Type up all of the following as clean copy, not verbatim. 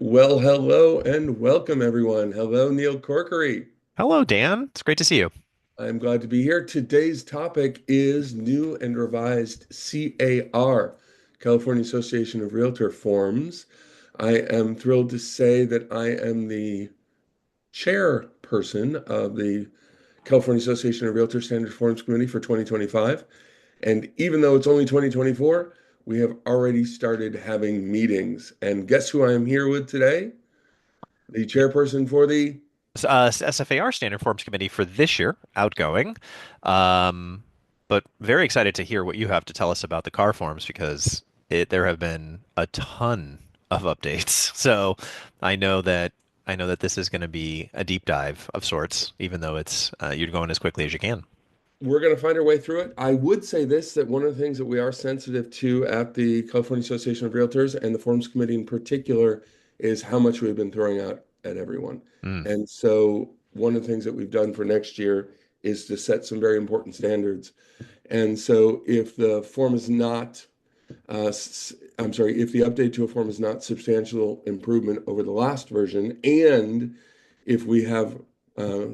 Well, hello and welcome everyone. Hello, Neal Corkery. Hello, Dan. It's great to see you. I'm glad to be here. Today's topic is new and revised CAR, California Association of Realtor forms. I am thrilled to say that I am the chairperson of the California Association of Realtor Standard Forms Committee for 2025. And even though it's only 2024, we have already started having meetings. And guess who I am here with today? The chairperson for the SFAR Standard Forms Committee for this year, outgoing. Um, but very excited to hear what you have to tell us about the car forms because there have been a ton of updates. So I know that I know that this is going to be a deep dive of sorts, even though it's you're going as quickly as you can. we're going to find our way through it. I would say this, that one of the things that we are sensitive to at the California Association of Realtors and the Forms Committee in particular is how much we've been throwing out at everyone. Mm. And so one of the things that we've done for next year is to set some very important standards. And so if the form is not, I'm sorry, if the update to a form is not substantial improvement over the last version, and if we have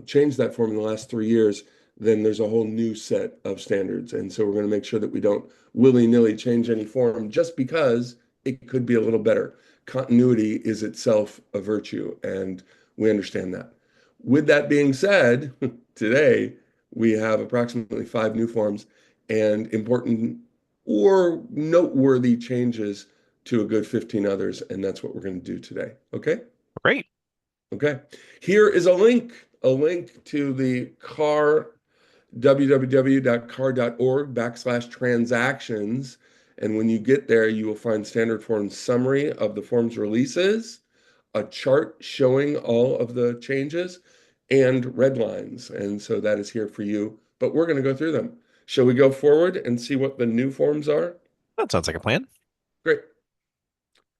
changed that form in the last 3 years, then there's a whole new set of standards. And so we're going to make sure that we don't willy-nilly change any form just because it could be a little better. Continuity is itself a virtue, and we understand that. With that being said, today we have approximately 5 new forms and important or noteworthy changes to a good 15 others, and that's what we're going to do today. Okay? Great. Okay. Here is a link to the CAR www.car.org/transactions. And when you get there, you will find standard form summary of the forms releases, a chart showing all of the changes, and red lines. And so that is here for you. But we're going to go through them. Shall we go forward and see what the new forms are? That sounds like a plan. Great.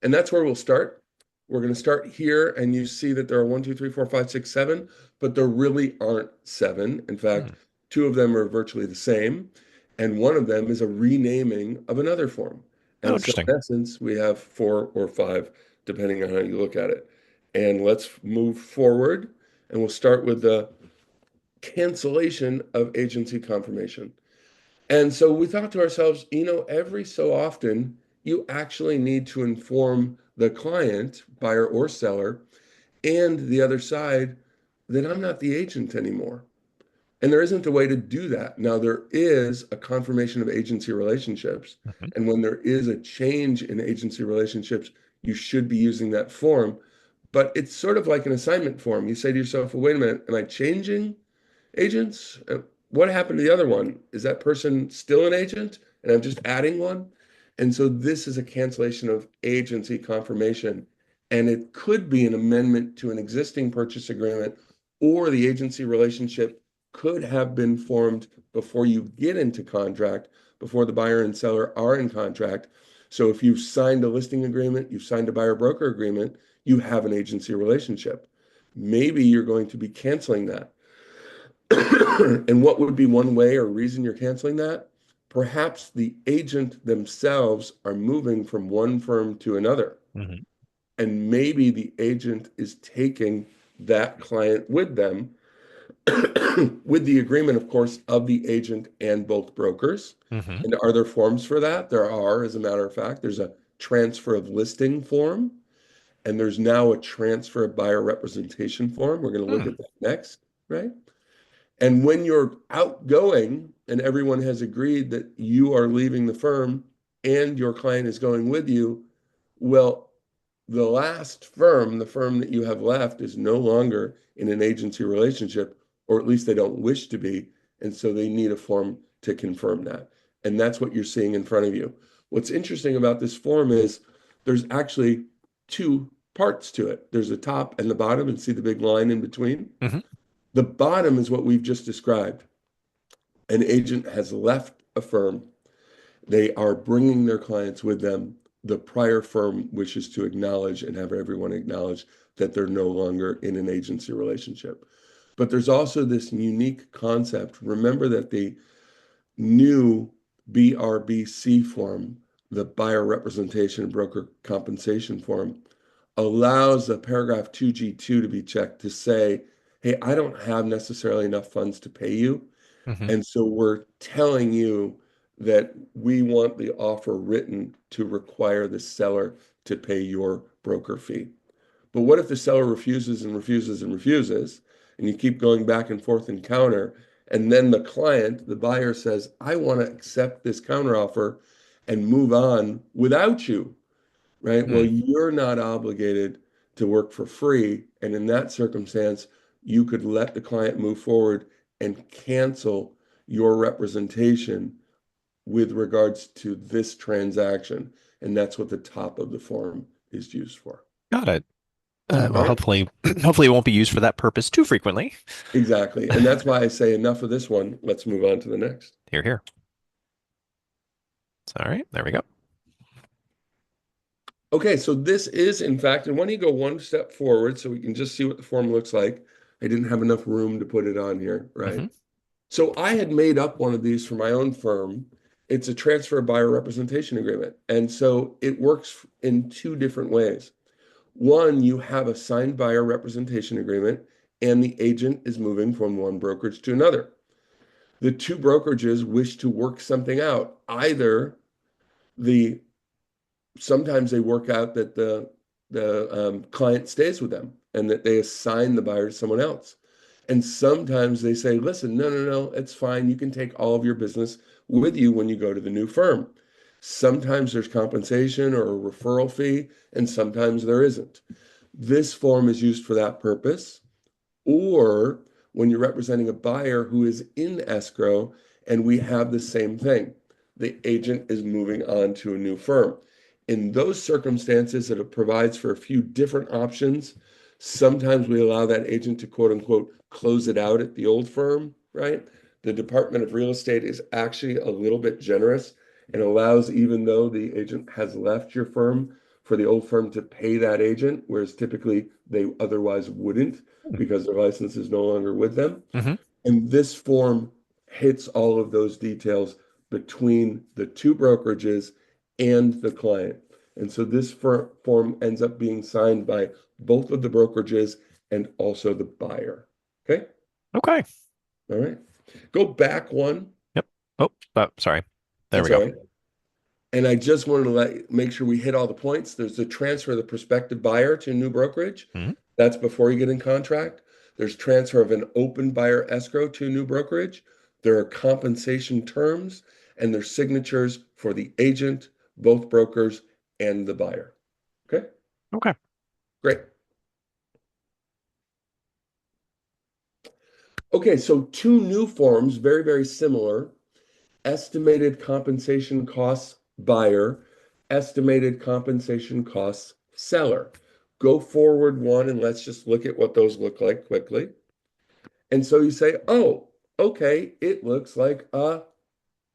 And that's where we'll start. We're going to start here, and you see that there are 1, 2, 3, 4, 5, 6, 7, but there really aren't seven. In fact, Hmm. two of them are virtually the same, and one of them is a renaming of another form. Oh, And so, interesting. in essence, we have 4 or 5, depending on how you look at it. And let's move forward, and we'll start with the cancellation of agency confirmation. And so we thought to ourselves, every so often, you actually need to inform the client, buyer or seller, and the other side that I'm not the agent anymore. And there isn't a way to do that. Now, there is a confirmation of agency relationships. Mhm. And when there is a change in agency relationships, you should be using that form. But it's sort of like an assignment form. You say to yourself, well, wait a minute, am I changing agents? What happened to the other one? Is that person still an agent and I'm just adding one? And so this is a cancellation of agency confirmation. And it could be an amendment to an existing purchase agreement, or the agency relationship could have been formed before you get into contract, before the buyer and seller are in contract. So if you've signed a listing agreement, you've signed a buyer broker agreement, you have an agency relationship. Maybe you're going to be canceling that. And what would be one way or reason you're canceling that? Perhaps the agent themselves are moving from one firm to another. Mhm. And maybe the agent is taking that client with them, with the agreement, of course, of the agent and both brokers. Mhm. And are there forms for that? There are, as a matter of fact. There's a transfer of listing form, and there's now a transfer of buyer representation form. We're going to look Hmm. at that next, right? And when you're outgoing and everyone has agreed that you are leaving the firm and your client is going with you, well, the last firm, the firm that you have left, is no longer in an agency relationship, or at least they don't wish to be. And so they need a form to confirm that. And that's what you're seeing in front of you. What's interesting about this form is there's actually two parts to it. There's a top and the bottom, and see the big line in between. Mhm. The bottom is what we've just described. An agent has left a firm. They are bringing their clients with them. The prior firm wishes to acknowledge and have everyone acknowledge that they're no longer in an agency relationship. But there's also this unique concept. Remember that the new BRBC form, the buyer representation and broker compensation form, allows a paragraph 2G2 to be checked to say, hey, I don't have necessarily enough funds to pay you. Hmm. And so we're telling you that we want the offer written to require the seller to pay your broker fee. But what if the seller refuses and refuses and refuses, and you keep going back and forth in counter, and then the client, the buyer says, I want to accept this counteroffer and move on without you, right? Well, Hmm. you're not obligated to work for free. And in that circumstance, you could let the client move forward and cancel your representation with regards to this transaction. And that's what the top of the form is used for. Got it. All Well, right. hopefully it won't be used for that purpose too frequently. Exactly. And that's why I say enough of this one. Let's move on to the next. Here, here. All right, there we go. Okay, so this is, in fact, and why don't you go one step forward so we can just see what the form looks like? I didn't have enough room to put it on here, right? Hmm. So I had made up one of these for my own firm. It's a transfer buyer representation agreement. And so it works in two different ways. One, you have a signed buyer representation agreement, and the agent is moving from one brokerage to another. The two brokerages wish to work something out. Either the sometimes they work out that the client stays with them and that they assign the buyer to someone else. And sometimes they say, listen, no, no, no, it's fine. You can take all of your business with you when you go to the new firm. Sometimes there's compensation or a referral fee, and sometimes there isn't. This form is used for that purpose. Or when you're representing a buyer who is in escrow and we have the same thing, the agent is moving on to a new firm. In those circumstances, it provides for a few different options. Sometimes we allow that agent to quote unquote close it out at the old firm, right? The Department of Real Estate is actually a little bit generous and allows, even though the agent has left your firm, for the old firm to pay that agent, whereas typically they otherwise wouldn't because their license is no longer with them. Hmm. And this form hits all of those details between the two brokerages and the client. And so this form ends up being signed by both of the brokerages and also the buyer. Okay. Okay. All right. Go back one. Yep. Oh, sorry. There we That's all go. right. And I just wanted to make sure we hit all the points. There's the transfer of the prospective buyer to a new brokerage. Hmm. That's before you get in contract. There's transfer of an open buyer escrow to a new brokerage. There are compensation terms and there's signatures for the agent, both brokers, and the buyer. Okay, Okay. great. Okay, so two new forms, very, very similar. Estimated compensation costs buyer, estimated compensation costs seller. Go forward one and let's just look at what those look like quickly. And so you say, oh, okay, it looks like a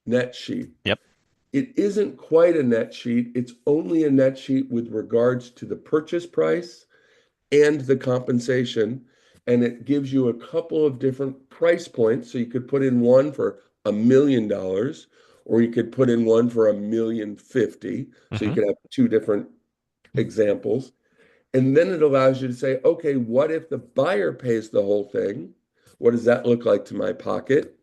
net sheet. Yep. It isn't quite a net sheet. It's only a net sheet with regards to the purchase price and the compensation. And it gives you a couple of different price points. So you could put in one for $1 million, or you could put in one for 1,050,000. So you Hmm. could have two different examples. And then it allows you to say, okay, what if the buyer pays the whole thing? What does that look like to my pocket?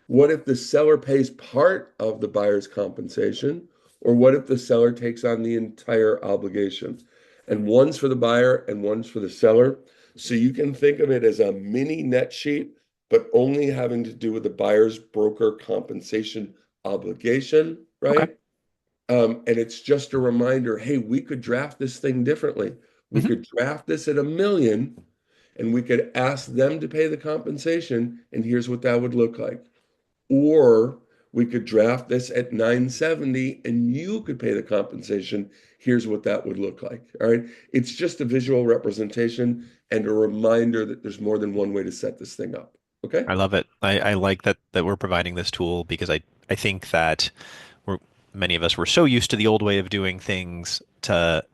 What if the seller pays part of the buyer's compensation? Or what if the seller takes on the entire obligation? And one's for the buyer and one's for the seller. So you can think of it as a mini net sheet, but only having to do with the buyer's broker compensation obligation, Okay. right? And it's just a reminder, hey, we could draft this thing differently. We Hmm. could draft this at 1 million and we could ask them to pay the compensation, and here's what that would look like. Or we could draft this at 970 and you could pay the compensation. Here's what that would look like. All right. It's just a visual representation and a reminder that there's more than one way to set this thing up. Okay. I love it. I like that we're providing this tool because I think that we're many of us were so used to the old way of doing things to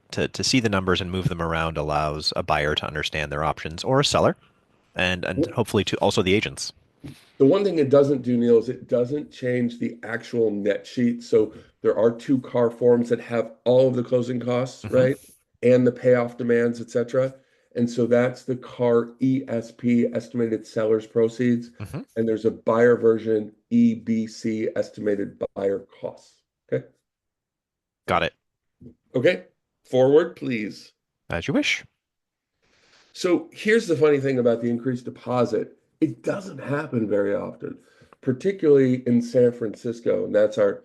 see the numbers and move them around allows a buyer to understand their options or a seller and hopefully to also the agents. The one thing it doesn't do, Neal, is it doesn't change the actual net sheet. So there are two car forms that have all of the closing costs, Hmm. right? and the payoff demands, etc. And so that's the CAR ESP, estimated seller's proceeds. Hmm. And there's a buyer version, EBC, estimated buyer costs. Okay. Got it. Okay. Forward, please. As you wish. So here's the funny thing about the increased deposit. It doesn't happen very often, particularly in San Francisco. And that's our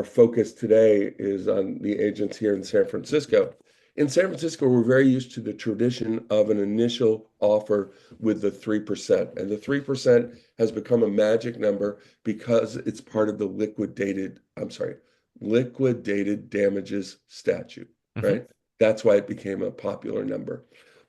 focus today is on the agents here in San Francisco. In San Francisco, we're very used to the tradition of an initial offer with the 3%. And the 3% has become a magic number because it's part of the liquidated damages statute, Hmm. right? That's why it became a popular number.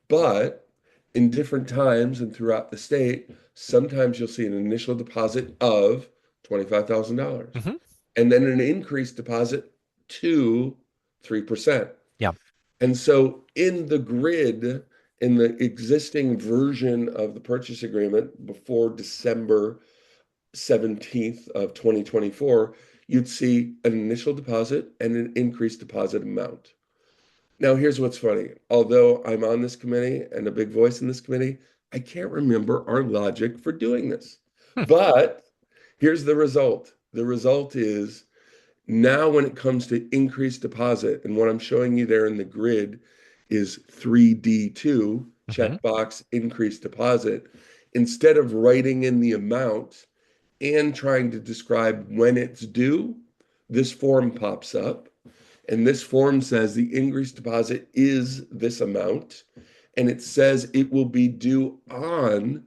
But in different times and throughout the state, sometimes you'll see an initial deposit of $25,000 Hmm. and then an increased deposit to 3%. Yeah. And so in the grid, in the existing version of the purchase agreement before December 17th of 2024, you'd see an initial deposit and an increased deposit amount. Now, here's what's funny. Although I'm on this committee and a big voice in this committee, I can't remember our logic for doing this. Hmm. But here's the result. The result is now when it comes to increased deposit, and what I'm showing you there in the grid is 3D2, Hmm. checkbox increased deposit. Instead of writing in the amount and trying to describe when it's due, this form pops up. And this form says the increased deposit is this amount. And it says it will be due on,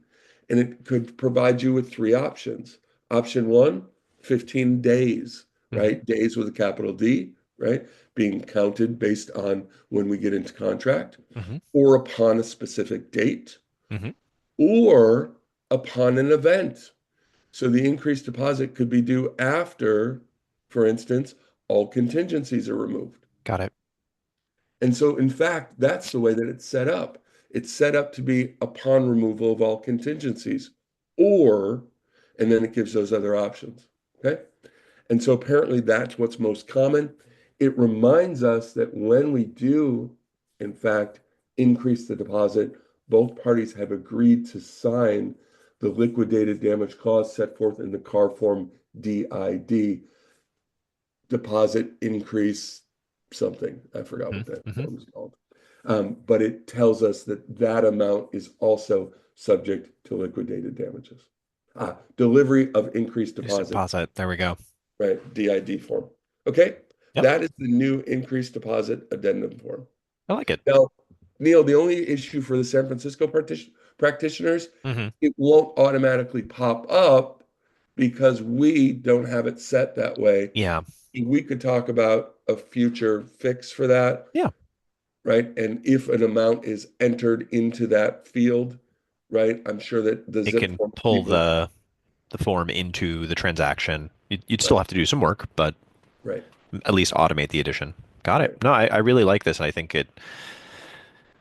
and it could provide you with three options. Option one, 15 days, Hmm. right? Days with a capital D, right? Being counted based on when we get into contract Hmm. or upon a specific date Hmm. or upon an event. So the increased deposit could be due after, for instance, all contingencies are removed. Got it. And so, in fact, that's the way that it's set up. It's set up to be upon removal of all contingencies, or, and then it gives those other options. Okay. And so, apparently, that's what's most common. It reminds us that when we do, in fact, increase the deposit, both parties have agreed to sign the liquidated damage clause set forth in the CAR form DID, deposit increase something. I forgot what that Hmm. form is called. But it tells us that that amount is also subject to liquidated damages. Delivery of increased Just deposit, deposit. There we go. right? DID form. Okay, Yep. that is the new increased deposit addendum form. I like it. Now, Neal, the only issue for the San Francisco practitioners, Hmm. it won't automatically pop up because we don't have it set that way. Yeah. We could talk about a future fix for that, Yeah. right? And if an amount is entered into that field, right, I'm sure that the It zip can form pull people, the form into the transaction. You'd still right, have to do some work, but right, at least automate the addition. Got it. right. No, I really like this, and I think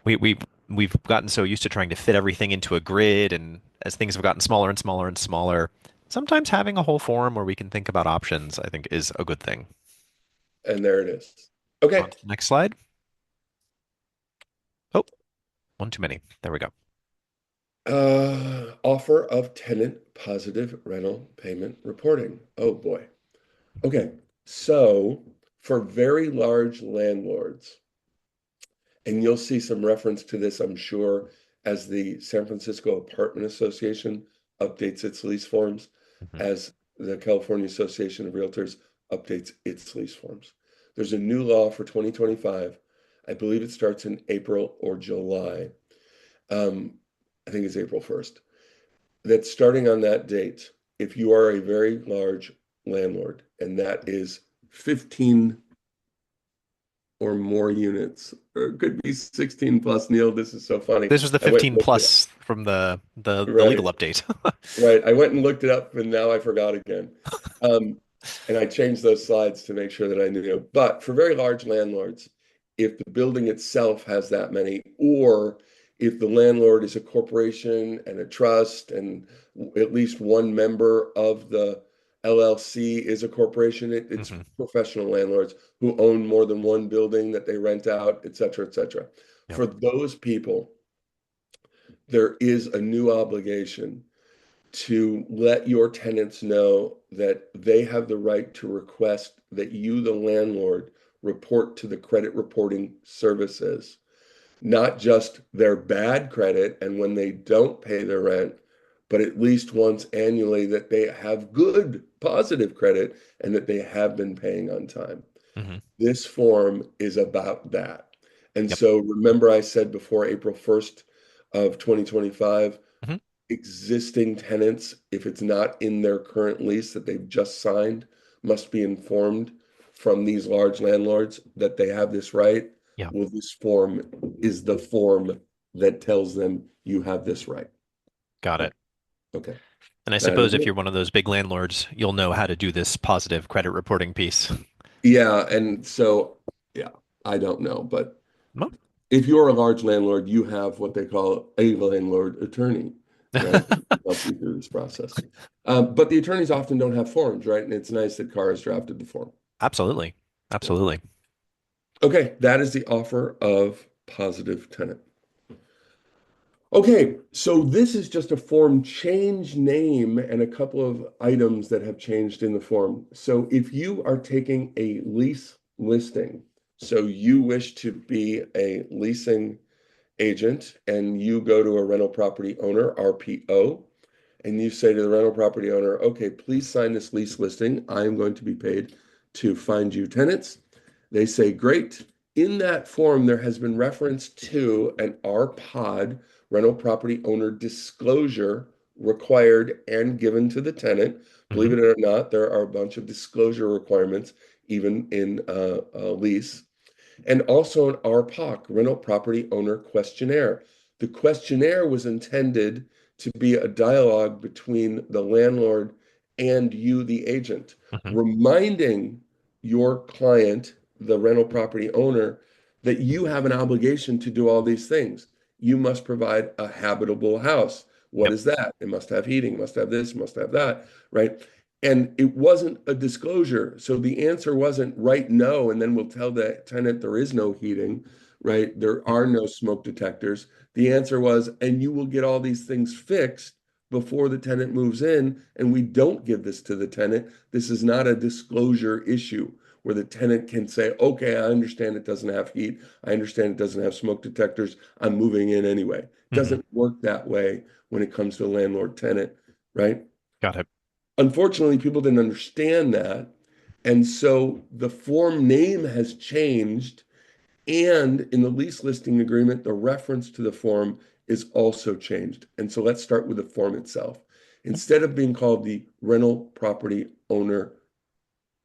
we've gotten so used to trying to fit everything into a grid, and as things have gotten smaller and smaller and smaller, sometimes having a whole form where we can think about options, I think, is a good thing. And there it is. On Okay. to the next slide. Oh, one too many. There we go. Offer of tenant positive rental payment reporting. Oh boy. Okay. So for very large landlords, and you'll see some reference to this, I'm sure, as the San Francisco Apartment Association updates its lease forms, Hmm. as the California Association of Realtors updates its lease forms. There's a new law for 2025. I believe it starts in April or July. Um, I think it's April 1st. That's starting on that date. If you are a very large landlord, and that is 15 or more units, or it could be 16 plus. Neal, this is so funny. This was the I went 15 and looked it up. plus from the legal Right, update. right. I went and looked it up, and now I forgot again. Um, and I changed those slides to make sure that I knew. But for very large landlords, if the building itself has that many, or if the landlord is a corporation and a trust, and at least one member of the LLC is a corporation. It's Hmm. professional landlords who own more than one building that they rent out, et cetera, et cetera. Yep. For those people, there is a new obligation to let your tenants know that they have the right to request that you, the landlord, report to the credit reporting services, not just their bad credit and when they don't pay their rent, but at least once annually that they have good, positive credit and that they have been paying on time. Hmm. This form is about that. And Yep. so remember I said before April 1st of 2025, Hmm. existing tenants, if it's not in their current lease that they've just signed, must be informed from these large landlords that they have this right. Yeah. Well, this form is the form that tells them you have this right. Got Right. it. Okay. And I That is suppose if it. you're one of those big landlords, you'll know how to do this positive credit reporting piece. Yeah. And so, yeah, I don't know, but Well. if you're a large landlord, you have what they call a landlord attorney, right? To help you through this process. But the attorneys often don't have forms, right? And it's nice that Carr has drafted the form. Absolutely. Yeah. Absolutely. Okay, that is the offer of positive tenant. Okay, so this is just a form change name and a couple of items that have changed in the form. So if you are taking a lease listing, so you wish to be a leasing agent and you go to a rental property owner, RPO, and you say to the rental property owner, okay, please sign this lease listing. I am going to be paid to find you tenants. They say, great. In that form, there has been reference to an RPOD, rental property owner disclosure required and given to the tenant. Hmm. Believe it or not, there are a bunch of disclosure requirements even in a lease, and also an RPOC, Rental Property Owner Questionnaire. The questionnaire was intended to be a dialogue between the landlord and you, the agent, Hmm. reminding your client, the rental property owner, that you have an obligation to do all these things. You must provide a habitable house. What Yep. is that? It must have heating, must have this, must have that, right? And it wasn't a disclosure. So the answer wasn't right no, and then we'll tell the tenant there is no heating, right? There Yep. are no smoke detectors. The answer was, and you will get all these things fixed before the tenant moves in. And we don't give this to the tenant. This is not a disclosure issue where the tenant can say, okay, I understand it doesn't have heat. I understand it doesn't have smoke detectors. I'm moving in anyway. It Hmm. doesn't work that way when it comes to landlord tenant, right? Got it. Unfortunately, people didn't understand that. And so the form name has changed. And in the lease listing agreement, the reference to the form is also changed. And so let's start with the form itself. Instead of being called the Rental Property Owner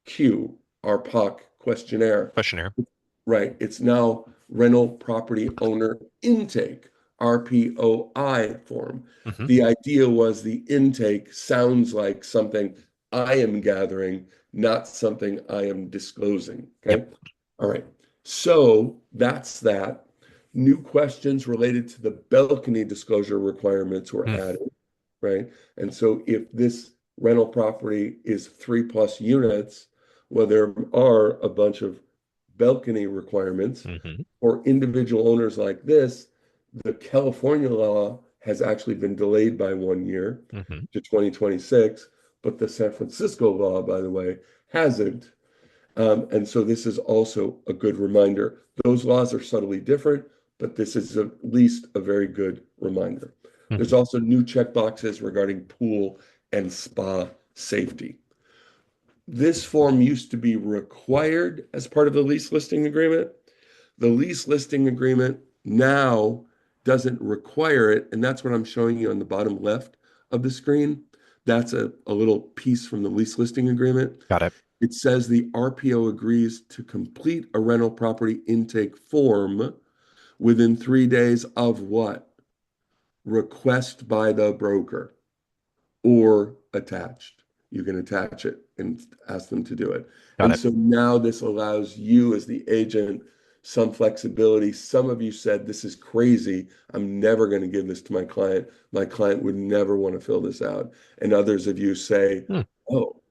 Q, our POC questionnaire, Questionnaire. right, it's now Rental Property Owner Intake, RPOI form. Hmm. The idea was the intake sounds like something I am gathering, not something I am disclosing. Yep. Okay. All right. So that's that. New questions related to the balcony disclosure requirements were Mm. added, right? And so if this rental property is 3+ units, well, there are a bunch of balcony requirements Hmm. for individual owners like this. The California law has actually been delayed by 1 year Hmm. to 2026, but the San Francisco law, by the way, hasn't. And so this is also a good reminder. Those laws are subtly different, but this is at least a very good reminder. There's Hmm. also new checkboxes regarding pool and spa safety. This form used to be required as part of the lease listing agreement. The lease listing agreement now doesn't require it, and that's what I'm showing you on the bottom left of the screen. That's a little piece from the lease listing agreement. Got it. It says the RPO agrees to complete a rental property intake form within 3 days of what? Request by the broker or attached. You can attach it and ask them to do it. Got And it. so now this allows you as the agent some flexibility. Some of you said, this is crazy. I'm never going to give this to my client. My client would never want to fill this out. And others of you say, Hmm. oh,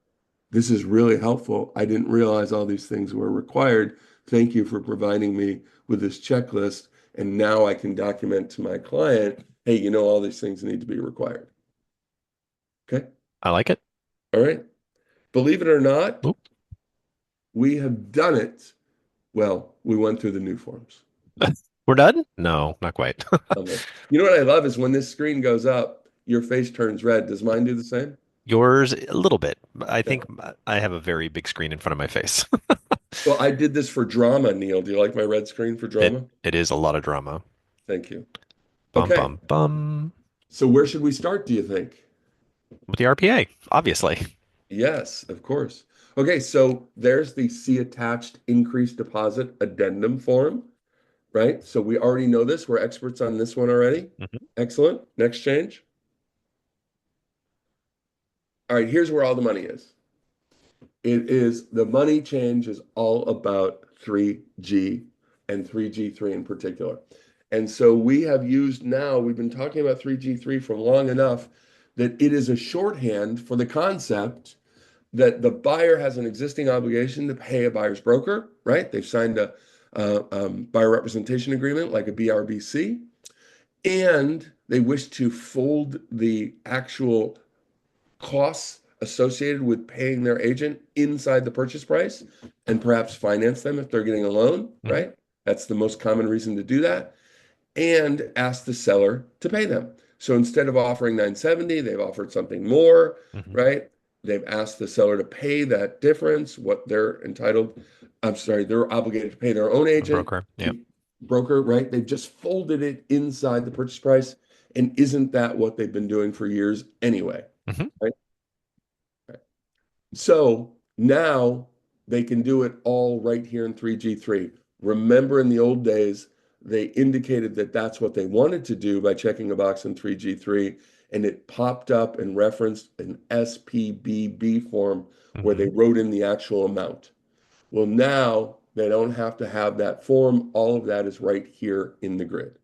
This is really helpful. I didn't realize all these things were required. Thank you for providing me with this checklist. And now I can document to my client, hey, all these things need to be required. Okay. I like it. All right. Believe it or not, Oop. we have done it. Well, we went through the new forms. We're done? No, not quite. Almost. You know what I love is when this screen goes up, your face turns red. Does mine do the same? Yours, a little bit. I Yeah. think I have a very big screen in front of my face. Well, I did this for drama, Neal. Do you like my red screen for It drama? it is a lot of drama. Thank you. Bum Okay. bum bum. So where should we start, do you think? With the RPA, obviously. Yes, of course. Okay, so there's the see attached increased deposit addendum form, right? So we already know this. We're experts on this one already. Mhm. Excellent. Next change. All right, here's where all the money is. It is the money change is all about 3G and 3G3 in particular. And so we've been talking about 3G3 for long enough that it is a shorthand for the concept that the buyer has an existing obligation to pay a buyer's broker, right? They've signed a buyer representation agreement like a BRBC, and they wish to fold the actual costs associated with paying their agent inside the purchase price and perhaps finance them if they're getting a loan, Mhm. right? That's the most common reason to do that. And ask the seller to pay them. So instead of offering 970, they've offered something more, Mhm. right? They've asked the seller to pay that difference, what they're entitled, I'm sorry, they're obligated to pay their own A agent, broker. Yeah. broker, right? They've just folded it inside the purchase price. And isn't that what they've been doing for years anyway? Mhm. Right? So now they can do it all right here in 3G3. Remember in the old days, they indicated that that's what they wanted to do by checking a box in 3G3, and it popped up and referenced an SPBB form where they Mhm. wrote in the actual amount. Well, now they don't have to have that form. All of that is right here in the grid.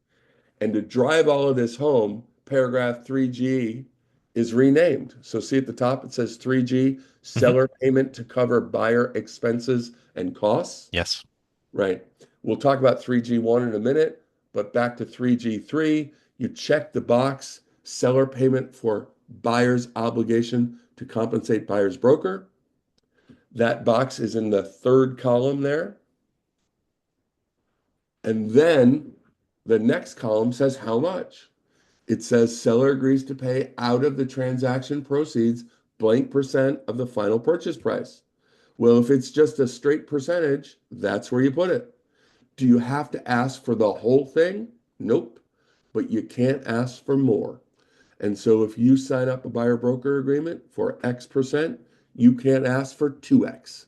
And to drive all of this home, paragraph 3G is renamed. So see at the top, it says 3G, Mhm. seller payment to cover buyer expenses and costs. Yes. Right. We'll talk about 3G1 in a minute, but back to 3G3, you check the box, seller payment for buyer's obligation to compensate buyer's broker. That box is in the third column there. And then the next column says how much. It says seller agrees to pay out of the transaction proceeds blank percent of the final purchase price. Well, if it's just a straight percentage, that's where you put it. Do you have to ask for the whole thing? Nope. But you can't ask for more. And so if you sign up a buyer broker agreement for X percent, you can't ask for 2X,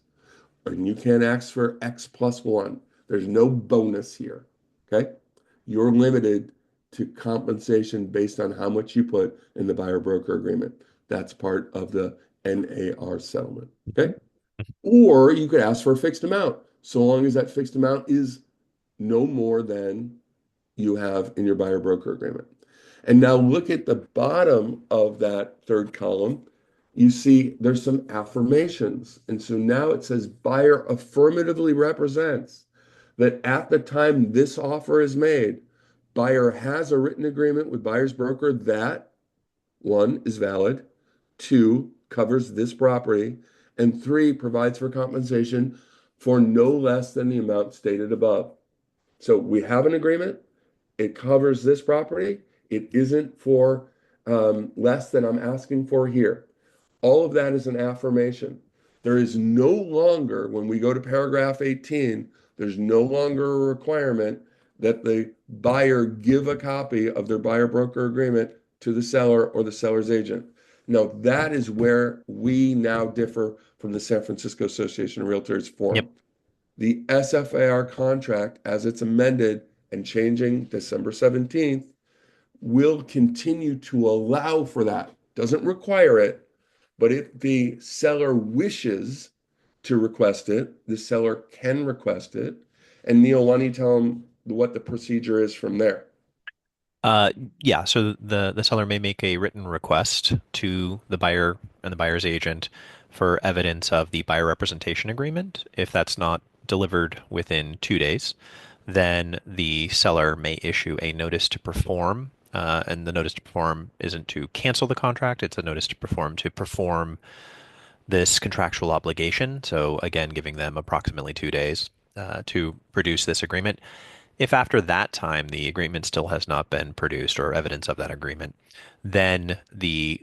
and you can't ask for X plus one. There's no bonus here. Okay. You're limited to compensation based on how much you put in the buyer broker agreement. That's part of the NAR settlement. Mhm. Okay. Or you could ask for a fixed amount, so long as that fixed amount is no more than you have in your buyer broker agreement. And now look at the bottom of that third column. You see there's some affirmations. And so now it says buyer affirmatively represents that at the time this offer is made, buyer has a written agreement with buyer's broker that one is valid, two covers this property, and three provides for compensation for no less than the amount stated above. So we have an agreement. It covers this property. It isn't for less than I'm asking for here. All of that is an affirmation. There is no longer, when we go to paragraph 18, there's no longer a requirement that the buyer give a copy of their buyer broker agreement to the seller or the seller's agent. Now, that is where we now differ from the San Francisco Association of Realtors Yep. form. The SFAR contract, as it's amended and changing December 17th, will continue to allow for that. Doesn't require it, but if the seller wishes to request it, the seller can request it. And Neal, why don't you tell them what the procedure is from there? Uh, yeah, so the seller may make a written request to the buyer and the buyer's agent for evidence of the buyer representation agreement. If that's not delivered within 2 days, then the seller may issue a notice to perform. And the notice to perform isn't to cancel the contract, it's a notice to perform this contractual obligation. So, again, giving them approximately 2 days to produce this agreement. If after that time the agreement still has not been produced or evidence of that agreement, then the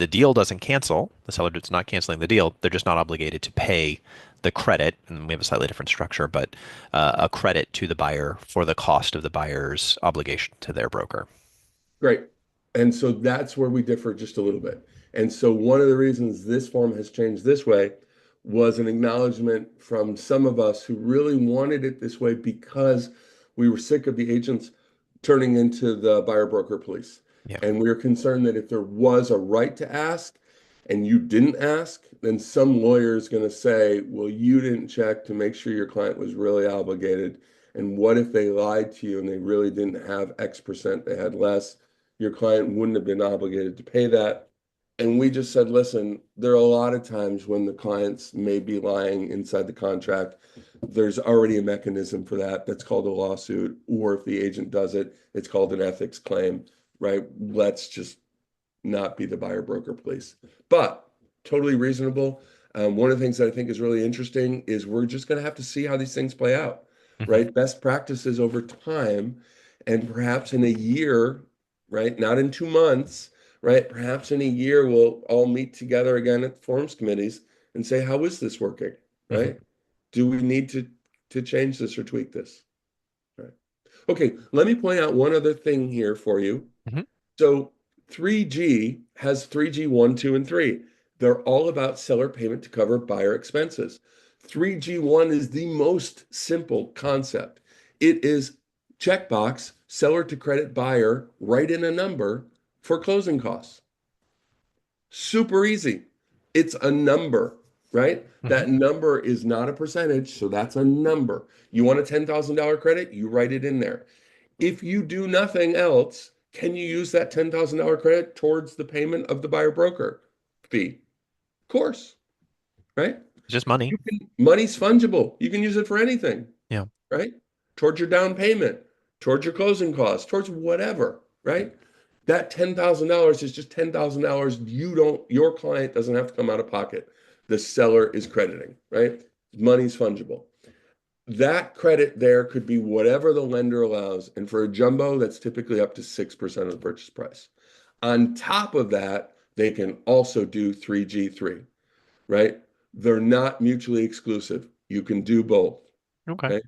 deal doesn't cancel. The seller is not canceling the deal. They're just not obligated to pay the credit, and we have a slightly different structure, but a credit to the buyer for the cost of the buyer's obligation to their broker. Great. And so that's where we differ just a little bit. And so one of the reasons this form has changed this way was an acknowledgement from some of us who really wanted it this way because we were sick of the agents turning into the buyer broker police. Yeah. And we were concerned that if there was a right to ask and you didn't ask, then some lawyer is going to say, well, you didn't check to make sure your client was really obligated. And what if they lied to you and they really didn't have X percent, they had less? Your client wouldn't have been obligated to pay that. And we just said, listen, there are a lot of times when the clients may be lying inside the contract. There's already a mechanism for that. That's called a lawsuit. Or if the agent does it, it's called an ethics claim, right? Let's just not be the buyer broker police. But totally reasonable. One of the things that I think is really interesting is we're just going to have to see how these things play out, Hmm. right? Best practices over time, and perhaps in a year, right? Not in 2 months, right? Perhaps in a year, we'll all meet together again at the forums committees and say, how is this working, Hmm. right? Do we need to change this or tweak this? Right. Okay, let me point out one other thing here for you. Hmm. So 3G has 3G 1, 2, and 3. They're all about seller payment to cover buyer expenses. 3G1 is the most simple concept. It is checkbox, seller to credit buyer, write in a number for closing costs. Super easy. It's a number, right? Hmm. That number is not a percentage, so that's a number. You want a $10,000 credit, you write it in there. If you do nothing else, can you use that $10,000 credit towards the payment of the buyer broker fee? Of course, right? Just money. Money's fungible. You can use it for anything, Yeah. right? Towards your down payment, towards your closing costs, towards whatever, right? That $10,000 is just $10,000. Your client doesn't have to come out of pocket. The seller is crediting, right? Money's fungible. That credit there could be whatever the lender allows. And for a jumbo, that's typically up to 6% of the purchase price. On top of that, they can also do 3G3, right? They're not mutually exclusive. You can do both. Okay. Okay.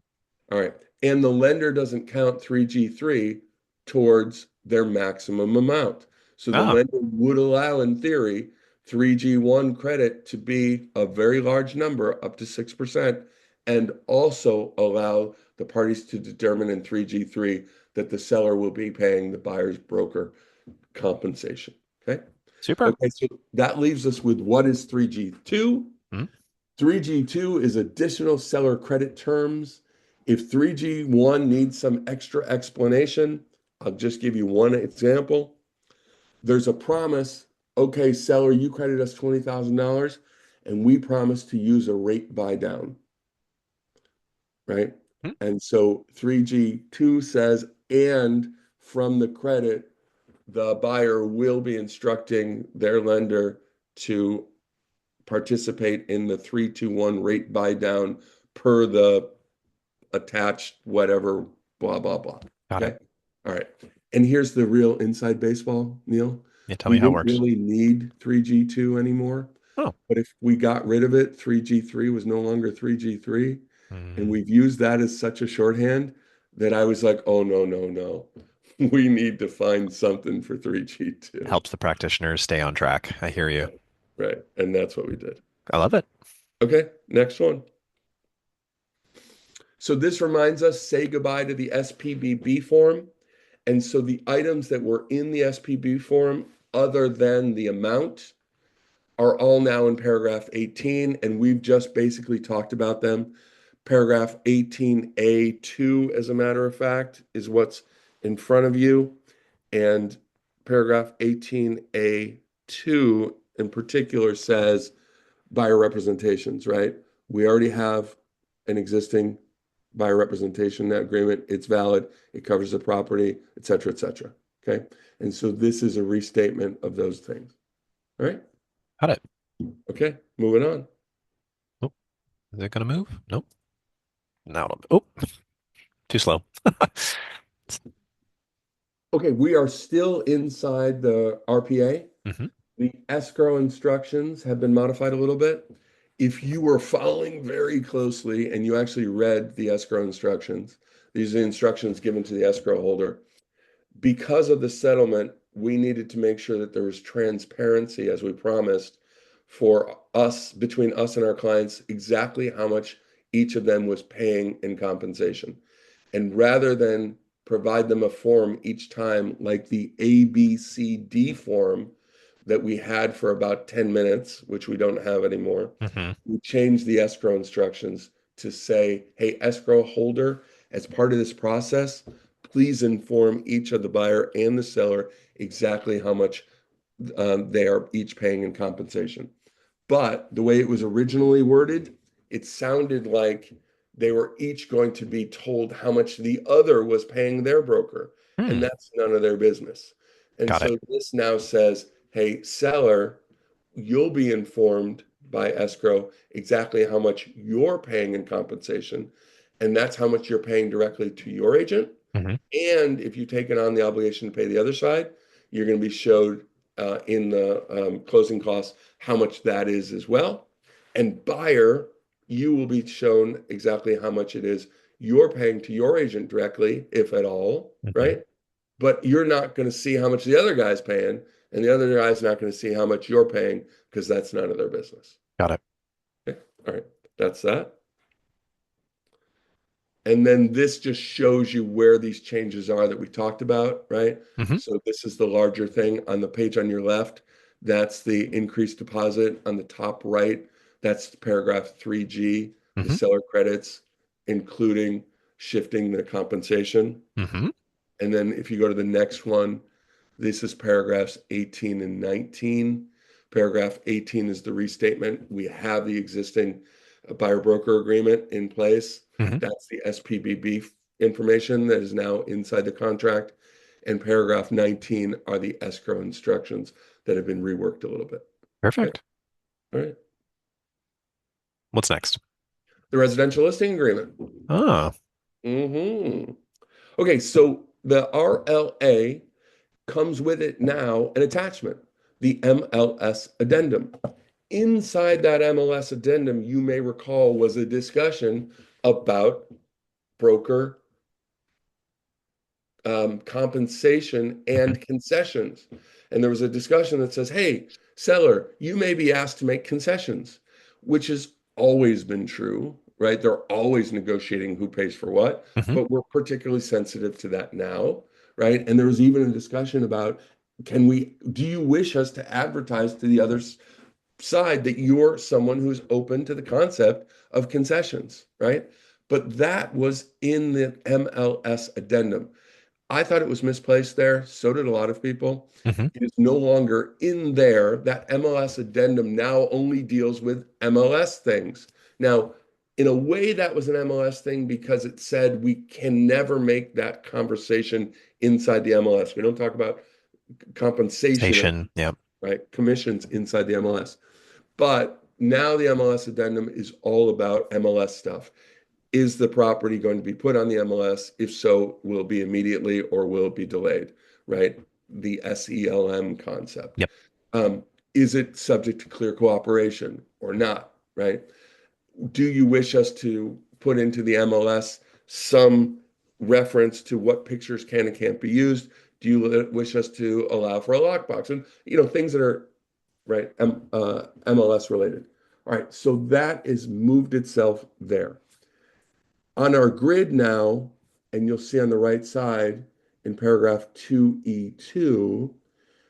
All right. And the lender doesn't count 3G3 towards their maximum amount. So the Ah, lender would allow, in theory, 3G1 credit to be a very large number, up to 6%, and also allow the parties to determine in 3G3 that the seller will be paying the buyer's broker compensation. Okay. super. Okay. So that leaves us with what is 3G2? Mhm. 3G2 is additional seller credit terms. If 3G1 needs some extra explanation, I'll just give you one example. There's a promise, okay, seller, you credit us $20,000 and we promise to use a rate buy down, right? Mhm. And so 3G2 says, and from the credit, the buyer will be instructing their lender to participate in the 3-2-1 rate buy down per the attached whatever, blah, blah, blah. Got it. Okay. All right. And here's the real inside baseball, Neil. Yeah, tell me We how it didn't works. really need 3G2 anymore. Oh. But if we got rid of it, 3G3 was no longer 3G3. And Mm. we've used that as such a shorthand that I was like, oh, no, no, no. We need to find something for 3G2. Helps the practitioners stay on track. I hear you. Right. Right. And that's what we did. I love it. Okay. Next one. So this reminds us, say goodbye to the SPBB form. And so the items that were in the SPB form, other than the amount, are all now in paragraph 18. And we've just basically talked about them. Paragraph 18A2, as a matter of fact, is what's in front of you. And paragraph 18A2 in particular says buyer representations, right? We already have an existing buyer representation agreement. It's valid. It covers the property, et cetera, et cetera. Okay. And so this is a restatement of those things. All right. Got it. Okay. Moving on. Oh, is it gonna move? Nope. Now it'll. Oh, too slow. Okay. We are still inside the RPA. Hmm. The escrow instructions have been modified a little bit. If you were following very closely and you actually read the escrow instructions, these are the instructions given to the escrow holder. Because of the settlement, we needed to make sure that there was transparency, as we promised, for us, between us and our clients, exactly how much each of them was paying in compensation. And rather than provide them a form each time, like the ABCD form that we had for about 10 minutes, which we don't have anymore, Hmm. we changed the escrow instructions to say, hey, escrow holder, as part of this process, please inform each of the buyer and the seller exactly how much they are each paying in compensation. But the way it was originally worded, it sounded like they were each going to be told how much the other was paying their broker, and Hmm. that's none of their business. And Got it. so this now says, hey, seller, you'll be informed by escrow exactly how much you're paying in compensation, and that's how much you're paying directly to your agent. Hmm. And if you've taken on the obligation to pay the other side, you're going to be showed in the closing costs how much that is as well. And buyer, you will be shown exactly how much it is you're paying to your agent directly, if at all, Hmm. right? But you're not going to see how much the other guy's paying, and the other guy's not going to see how much you're paying because that's none of their business. Got it. Okay. All right. That's that. And then this just shows you where these changes are that we talked about, right? Hmm. So this is the larger thing on the page on your left. That's the increased deposit on the top right. That's paragraph 3G, the Hmm. seller credits, including shifting the compensation. Hmm. And then if you go to the next one, this is paragraphs 18 and 19. Paragraph 18 is the restatement. We have the existing buyer broker agreement in place. Hmm. That's the SPBB information that is now inside the contract. And paragraph 19 are the escrow instructions that have been reworked a little bit. Okay. Perfect. All right. What's next? The residential listing agreement. Ah. Hmm. Okay. So the RLA comes with it now an attachment, the MLS addendum. Inside that MLS addendum, you may recall, was a discussion about broker compensation Hmm. and concessions. And there was a discussion that says, hey, seller, you may be asked to make concessions, which has always been true, right? They're always negotiating who pays for what, Hmm. but we're particularly sensitive to that now, right? And there was even a discussion about, do you wish us to advertise to the other side that you're someone who's open to the concept of concessions, right? But that was in the MLS addendum. I thought it was misplaced there. So did a lot of people. Hmm. It is no longer in there. That MLS addendum now only deals with MLS things. Now, in a way, that was an MLS thing because it said we can never make that conversation inside the MLS. We don't talk about compensation, Station. Yeah. right? Commissions inside the MLS. But now the MLS addendum is all about MLS stuff. Is the property going to be put on the MLS? If so, will it be immediately or will it be delayed, right? The SELM concept. Yep. Um, is it subject to clear cooperation or not, right? Do you wish us to put into the MLS some reference to what pictures can and can't be used? Do you wish us to allow for a lockbox? And, things that are, right, MLS related. All right, so that is moved itself there. On our grid now, and you'll see on the right side in paragraph 2E2,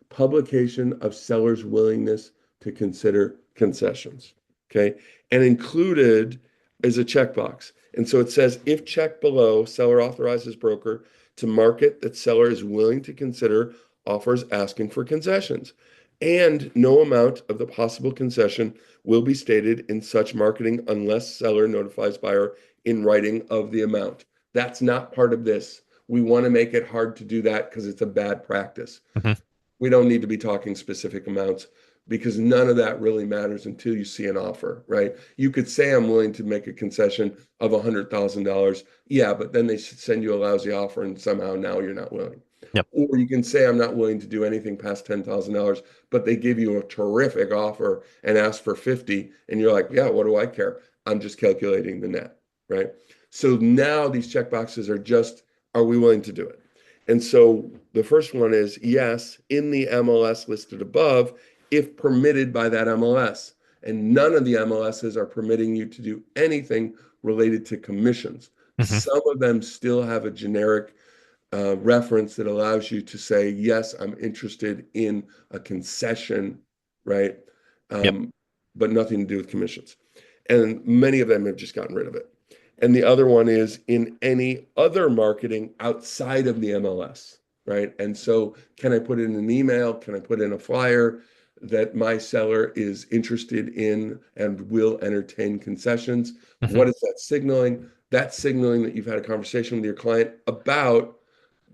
publication of seller's willingness to consider concessions. Okay. And included is a checkbox. And so it says, if checked below, seller authorizes broker to market that seller is willing to consider offers asking for concessions. and no amount of the possible concession will be stated in such marketing unless seller notifies buyer in writing of the amount. That's not part of this. We want to make it hard to do that because it's a bad practice. Hmm. We don't need to be talking specific amounts because none of that really matters until you see an offer, right? You could say I'm willing to make a concession of $100,000. Yeah, but then they send you a lousy offer and somehow now you're not willing. Yep. Or you can say I'm not willing to do anything past $10,000, but they give you a terrific offer and ask for 50 and you're like, yeah, what do I care? I'm just calculating the net, right? So now these checkboxes are just, are we willing to do it? And so the first one is yes, in the MLS listed above, if permitted by that MLS. And none of the MLSs are permitting you to do anything related to commissions. Hmm. Some of them still have a generic reference that allows you to say, yes, I'm interested in a concession, right? Yep. But nothing to do with commissions. And many of them have just gotten rid of it. And the other one is in any other marketing outside of the MLS, right? And so can I put in an email? Can I put in a flyer that my seller is interested in and will entertain concessions? Hmm. What is that signaling? That's signaling that you've had a conversation with your client about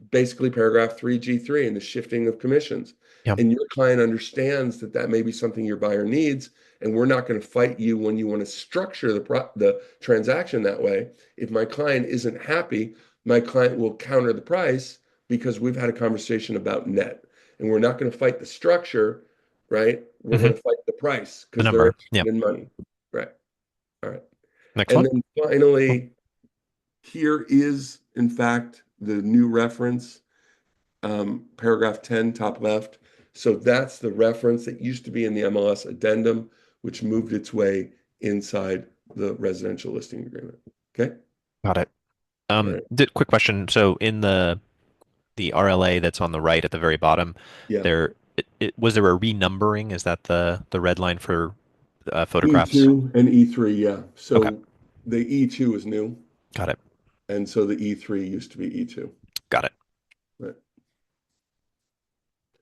basically paragraph 3G3 and the shifting of commissions. Yep. And your client understands that that may be something your buyer needs, and we're not going to fight you when you want to structure the transaction that way. If my client isn't happy, my client will counter the price because we've had a conversation about net, and we're not going to fight the structure, right? We're Hmm. going to fight the price The because they're number. interested Yep. in money, right? All right. Next And one. then Cool. finally, here is, in fact, the new reference, paragraph 10, top left. So that's the reference that used to be in the MLS addendum, which moved its way inside the residential listing agreement. Okay. Got it. All right. Quick question. So in the RLA that's on the right at the very bottom, Yeah. was there a renumbering? Is that the red line for photographs? E2 and E3. Yeah. Okay. So the E2 is new. Got it. And so the E3 used to be E2. Got it. Right.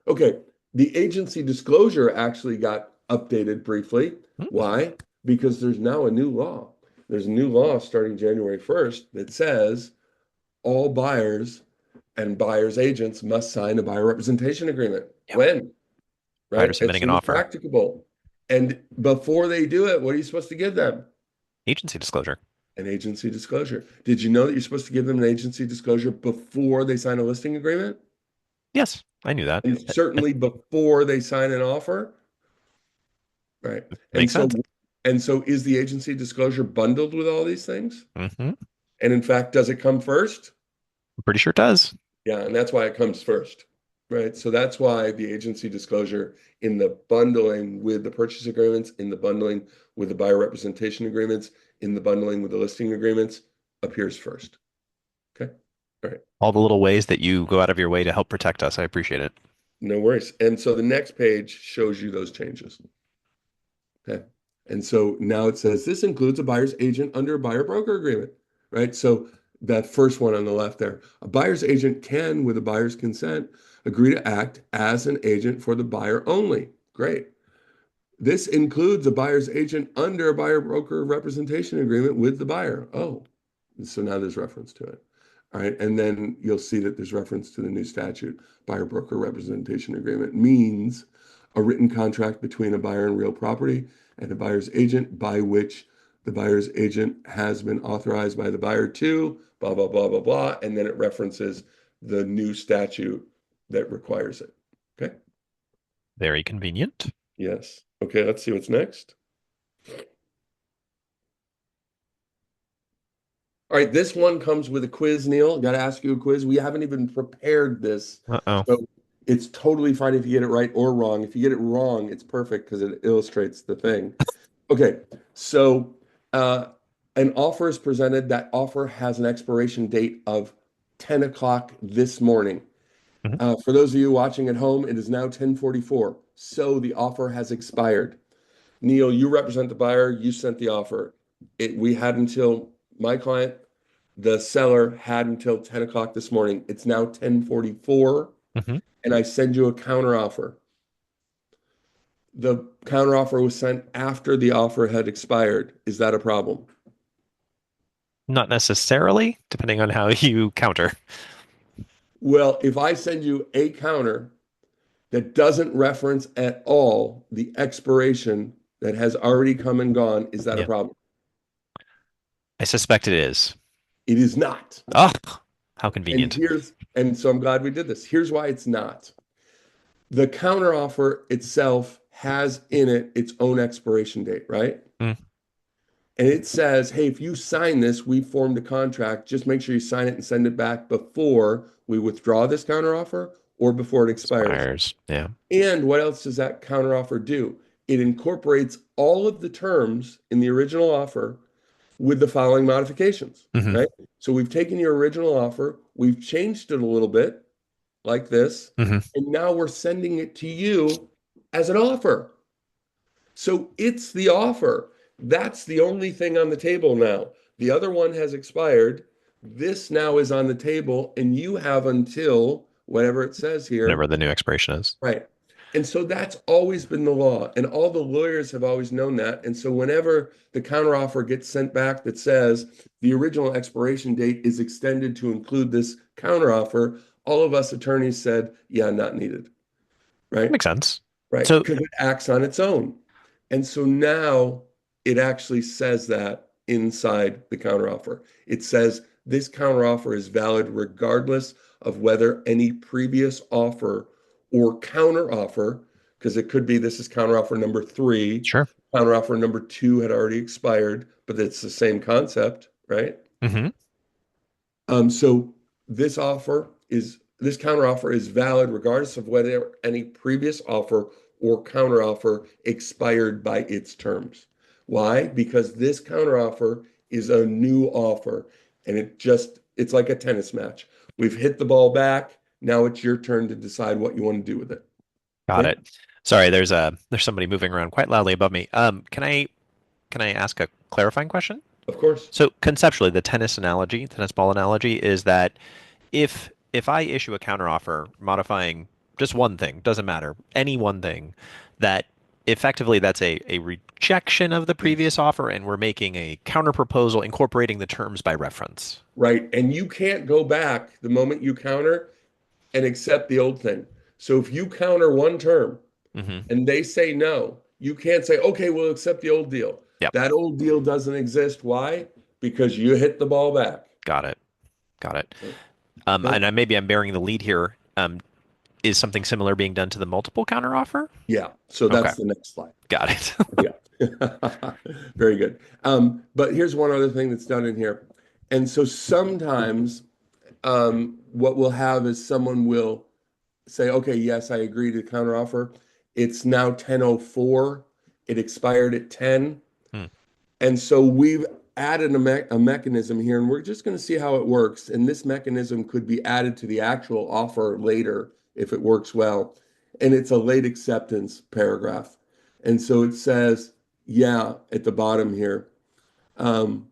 Okay. The agency disclosure actually got updated briefly. Mm. Why? Because there's now a new law. There's a new law starting January 1st that says all buyers and buyers agents must sign a buyer representation agreement. Yep. When? Prior to Right? As submitting an soon as offer. practicable. And before they do it, what are you supposed to give them? Agency disclosure. An agency disclosure. Did you know that you're supposed to give them an agency disclosure before they sign a listing agreement? Yes, I knew that. And certainly before they sign an offer? Right. And Makes so sense. and so is the agency disclosure bundled with all these things? Hmm. And in fact, does it come first? I'm pretty sure it does. Yeah, and that's why it comes first. Right. So that's why the agency disclosure in the bundling with the purchase agreements, in the bundling with the buyer representation agreements, in the bundling with the listing agreements appears first. Okay. All right. All the little ways that you go out of your way to help protect us. I appreciate it. No worries. And so the next page shows you those changes. Okay. And so now it says this includes a buyer's agent under a buyer broker agreement, right? So that first one on the left there, a buyer's agent can, with a buyer's consent, agree to act as an agent for the buyer only. Great. This includes a buyer's agent under a buyer broker representation agreement with the buyer. Oh, so now there's reference to it. All right. And then you'll see that there's reference to the new statute. Buyer broker representation agreement means a written contract between a buyer and real property and a buyer's agent by which the buyer's agent has been authorized by the buyer to blah, blah, blah, blah, blah. And then it references the new statute that requires it. Okay. Very convenient. Yes. Okay. Let's see what's next. All right, this one comes with a quiz, Neal. Got to ask you a quiz. We haven't even prepared this. Uh-oh. So it's totally fine if you get it right or wrong. If you get it wrong, it's perfect because it illustrates the thing. Okay, so an offer is presented. That offer has an expiration date of 10 o'clock this morning. Mhm. For those of you watching at home, it is now 10:44. So the offer has expired. Neal, you represent the buyer. You sent the offer. We had until my client, the seller, had until 10 o'clock this morning. It's now 10:44, Mhm. and I send you a counter offer. the counteroffer was sent after the offer had expired. Is that a problem? Not necessarily, depending on how you counter. Well, if I send you a counter that doesn't reference at all the expiration that has already come and gone, is that a Yeah, problem? I suspect it is. It is not. Oh, how convenient. And so I'm glad we did this. Here's why it's not. The counteroffer itself has in it its own expiration date, right? Mm, And it says, hey, if you sign this, we formed a contract. Just make sure you sign it and send it back before we withdraw this counteroffer or before it expires. expires. Yeah. And what else does that counteroffer do? It incorporates all of the terms in the original offer with the following modifications, Hmm. right? So we've taken your original offer, we've changed it a little bit like this, Hmm. and now we're sending it to you as an offer. So it's the offer. That's the only thing on the table now. The other one has expired. This now is on the table, and you have until whatever it says Whenever here. the new expiration is. Right. And so that's always been the law, and all the lawyers have always known that. And so whenever the counteroffer gets sent back that says the original expiration date is extended to include this counteroffer, all of us attorneys said, yeah, not needed. That Right. makes sense. Right. So, Because it acts on its own. And so now it actually says that inside the counteroffer. It says this counteroffer is valid regardless of whether any previous offer or counteroffer, because it could be this is counteroffer number three, sure. counteroffer number two had already expired, but it's the same concept, right? Hmm. So this counteroffer is valid regardless of whether any previous offer or counteroffer expired by its terms. Why? Because this counteroffer is a new offer and it's like a tennis match. We've hit the ball back. Now it's your turn to decide what you want to do with it. Got Okay? it. Sorry, there's somebody moving around quite loudly above me. Can I ask a clarifying question? Of course. So conceptually, the tennis ball analogy is that if I issue a counteroffer modifying just one thing, doesn't matter, any one thing, that effectively that's a rejection of the Yes. previous offer, and we're making a counter proposal incorporating the terms by reference. Right. And you can't go back the moment you counter and accept the old thing. So if you counter one term, Hmm. and they say no, you can't say, okay, we'll accept the old deal. Yep. That old deal doesn't exist. Why? Because you hit the ball back. Got it. Got it. Okay. Maybe I'm bearing the lead here. Is something similar being done to the multiple counteroffer? Yeah. So Okay. that's the next slide. Got it. Yeah. Very good. But here's one other thing that's done in here. And so sometimes what we'll have is someone will say, okay, yes, I agree to the counteroffer. It's now 10:04. It expired at 10. Hmm. And so we've added a mechanism here, and we're just going to see how it works. And this mechanism could be added to the actual offer later if it works well. And it's a late acceptance paragraph. And so it says, yeah, at the bottom here. Um,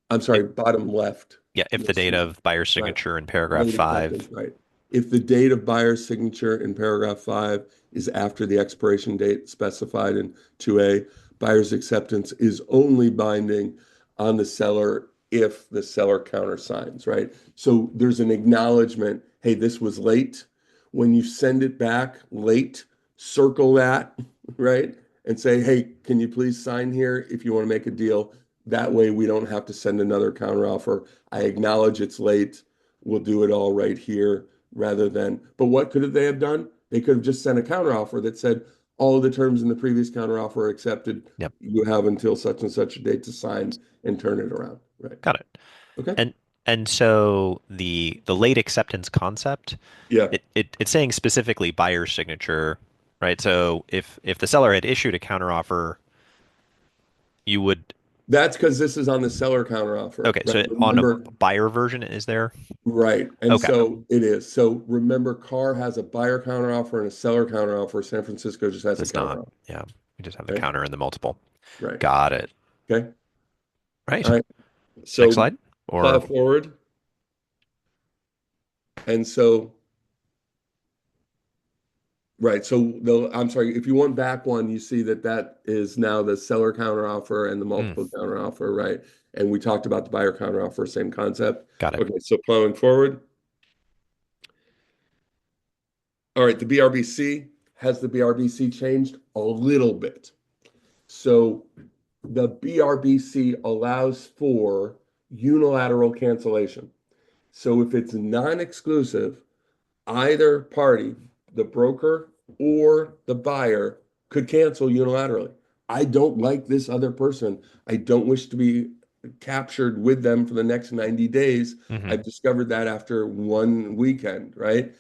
I'm It, sorry, bottom left. yeah, if You'll the date see, of buyer right. signature in paragraph Late acceptance, 5. right. If the date of buyer's signature in paragraph 5 is after the expiration date specified in 2A, buyer's acceptance is only binding on the seller if the seller countersigns, right? So there's an acknowledgement, hey, this was late. When you send it back late, circle that, right? And say, hey, can you please sign here if you want to make a deal? That way we don't have to send another counteroffer. I acknowledge it's late. We'll do it all right here rather than, but what could they have done? They could have just sent a counteroffer that said, all of the terms in the previous counteroffer are accepted. Yep. You have until such and such a date to sign and turn it around. Right. Got it. Okay. And and so the late acceptance concept, Yeah. it's saying specifically buyer signature, right? So if the seller had issued a counteroffer, you would. That's because this is on the seller counteroffer. Okay, Right. so on a Remember, buyer version is there? right. And Okay. so it is. So remember, Carr has a buyer counteroffer and a seller counteroffer. San Francisco just has a Does not. counteroffer. Yeah. We just have the Okay. counter and the multiple. Right. Got it. Okay. Right. All right. Next So slide. plow Or forward. And so Right. So I'm sorry, if you went back one, you see that that is now the seller counteroffer and the Mm, multiple counteroffer, right? And we talked about the buyer counteroffer, same concept. got it. Okay, so plowing forward. All right, the BRBC, has the BRBC changed? A little bit. So the BRBC allows for unilateral cancellation. So if it's non-exclusive, either party, the broker or the buyer, could cancel unilaterally. I don't like this other person. I don't wish to be captured with them for the next 90 days. Hmm. I've discovered that after one weekend, right?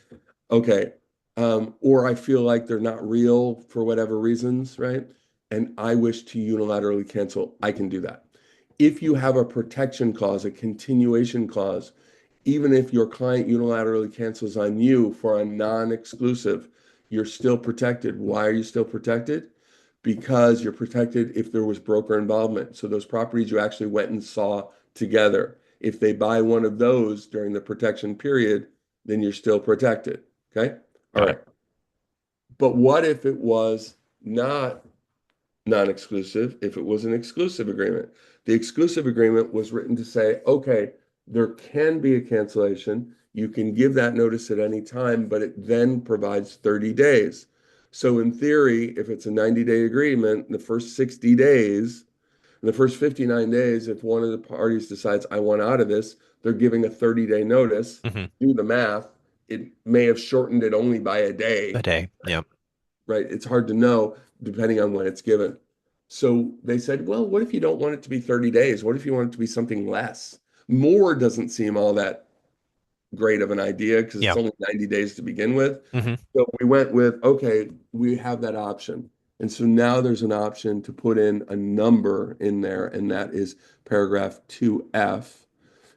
Okay. Or I feel like they're not real for whatever reasons, right? And I wish to unilaterally cancel. I can do that. If you have a protection clause, a continuation clause, even if your client unilaterally cancels on you for a non-exclusive, you're still protected. Why are you still protected? Because you're protected if there was broker involvement. So those properties you actually went and saw together. If they buy one of those during the protection period, then you're still protected. Okay? All Got it. right. But what if it was not non-exclusive, if it was an exclusive agreement? The exclusive agreement was written to say, okay, there can be a cancellation. You can give that notice at any time, but it then provides 30 days. So in theory, if it's a 90-day agreement, the first 60 days, in the first 59 days, if one of the parties decides, I want out of this, they're giving a 30-day notice. Hmm. Do the math. It may have shortened it only by a A day, day. Yeah. right? It's hard to know depending on when it's given. So they said, well, what if you don't want it to be 30 days? What if you want it to be something less? More doesn't seem all that great of an idea because Yeah. it's only 90 days to begin with. Hmm. So we went with, okay, we have that option. And so now there's an option to put in a number in there, and that is paragraph 2F.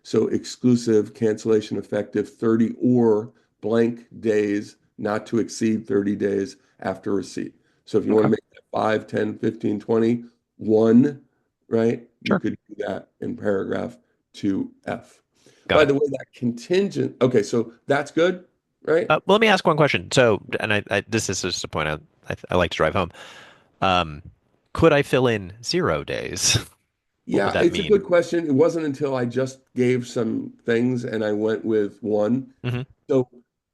So exclusive cancellation effective 30 or blank days, not to exceed 30 days after receipt. So if you want Okay. to make that 5, 10, 15, 20, 1, right? You Sure. could do that in paragraph 2F. Got By it. the way, that contingent, okay, so that's good, right? Well, let me ask one question. So, and this is just a point I like to drive home. Um, could I fill in 0 days? What would Yeah, that it's a mean? good question. It wasn't until I just gave some things and I went with 1. Hmm. So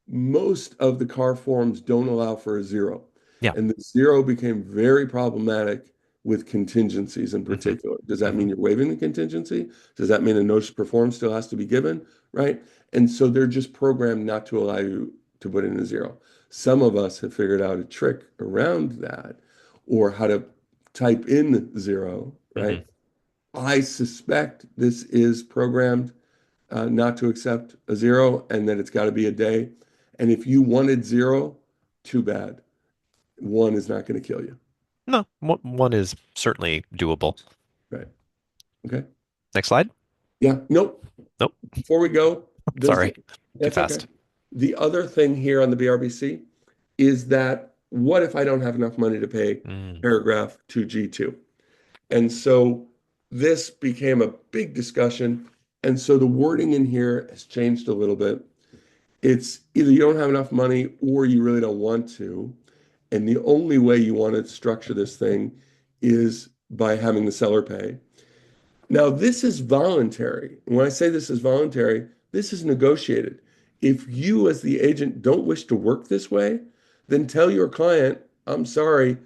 most of the car forms don't allow for a 0. Yeah. And the 0 became very problematic with contingencies in Hmm. particular. Does that Hmm. mean you're waiving the contingency? Does that mean a notice to perform still has to be given? Right? And so they're just programmed not to allow you to put in a 0. Some of us have figured out a trick around that or how to type in 0, Hmm. right? I suspect this is programmed not to accept a 0 and that it's got to be a day. And if you wanted 0, too bad. 1 is not going to kill you. No, one is certainly doable. Right. Okay. Next slide. Yeah. Nope. Nope. Before we go, there's Sorry. Too that's okay. fast. The other thing here on the BRBC is that what if I don't have enough money to pay Mm. paragraph 2G2? And so this became a big discussion. And so the wording in here has changed a little bit. It's either you don't have enough money or you really don't want to. And the only way you want to structure this thing is by having the seller pay. Now, this is voluntary. When I say this is voluntary, this is negotiated. If you, as the agent, don't wish to work this way, then tell your client, I'm sorry,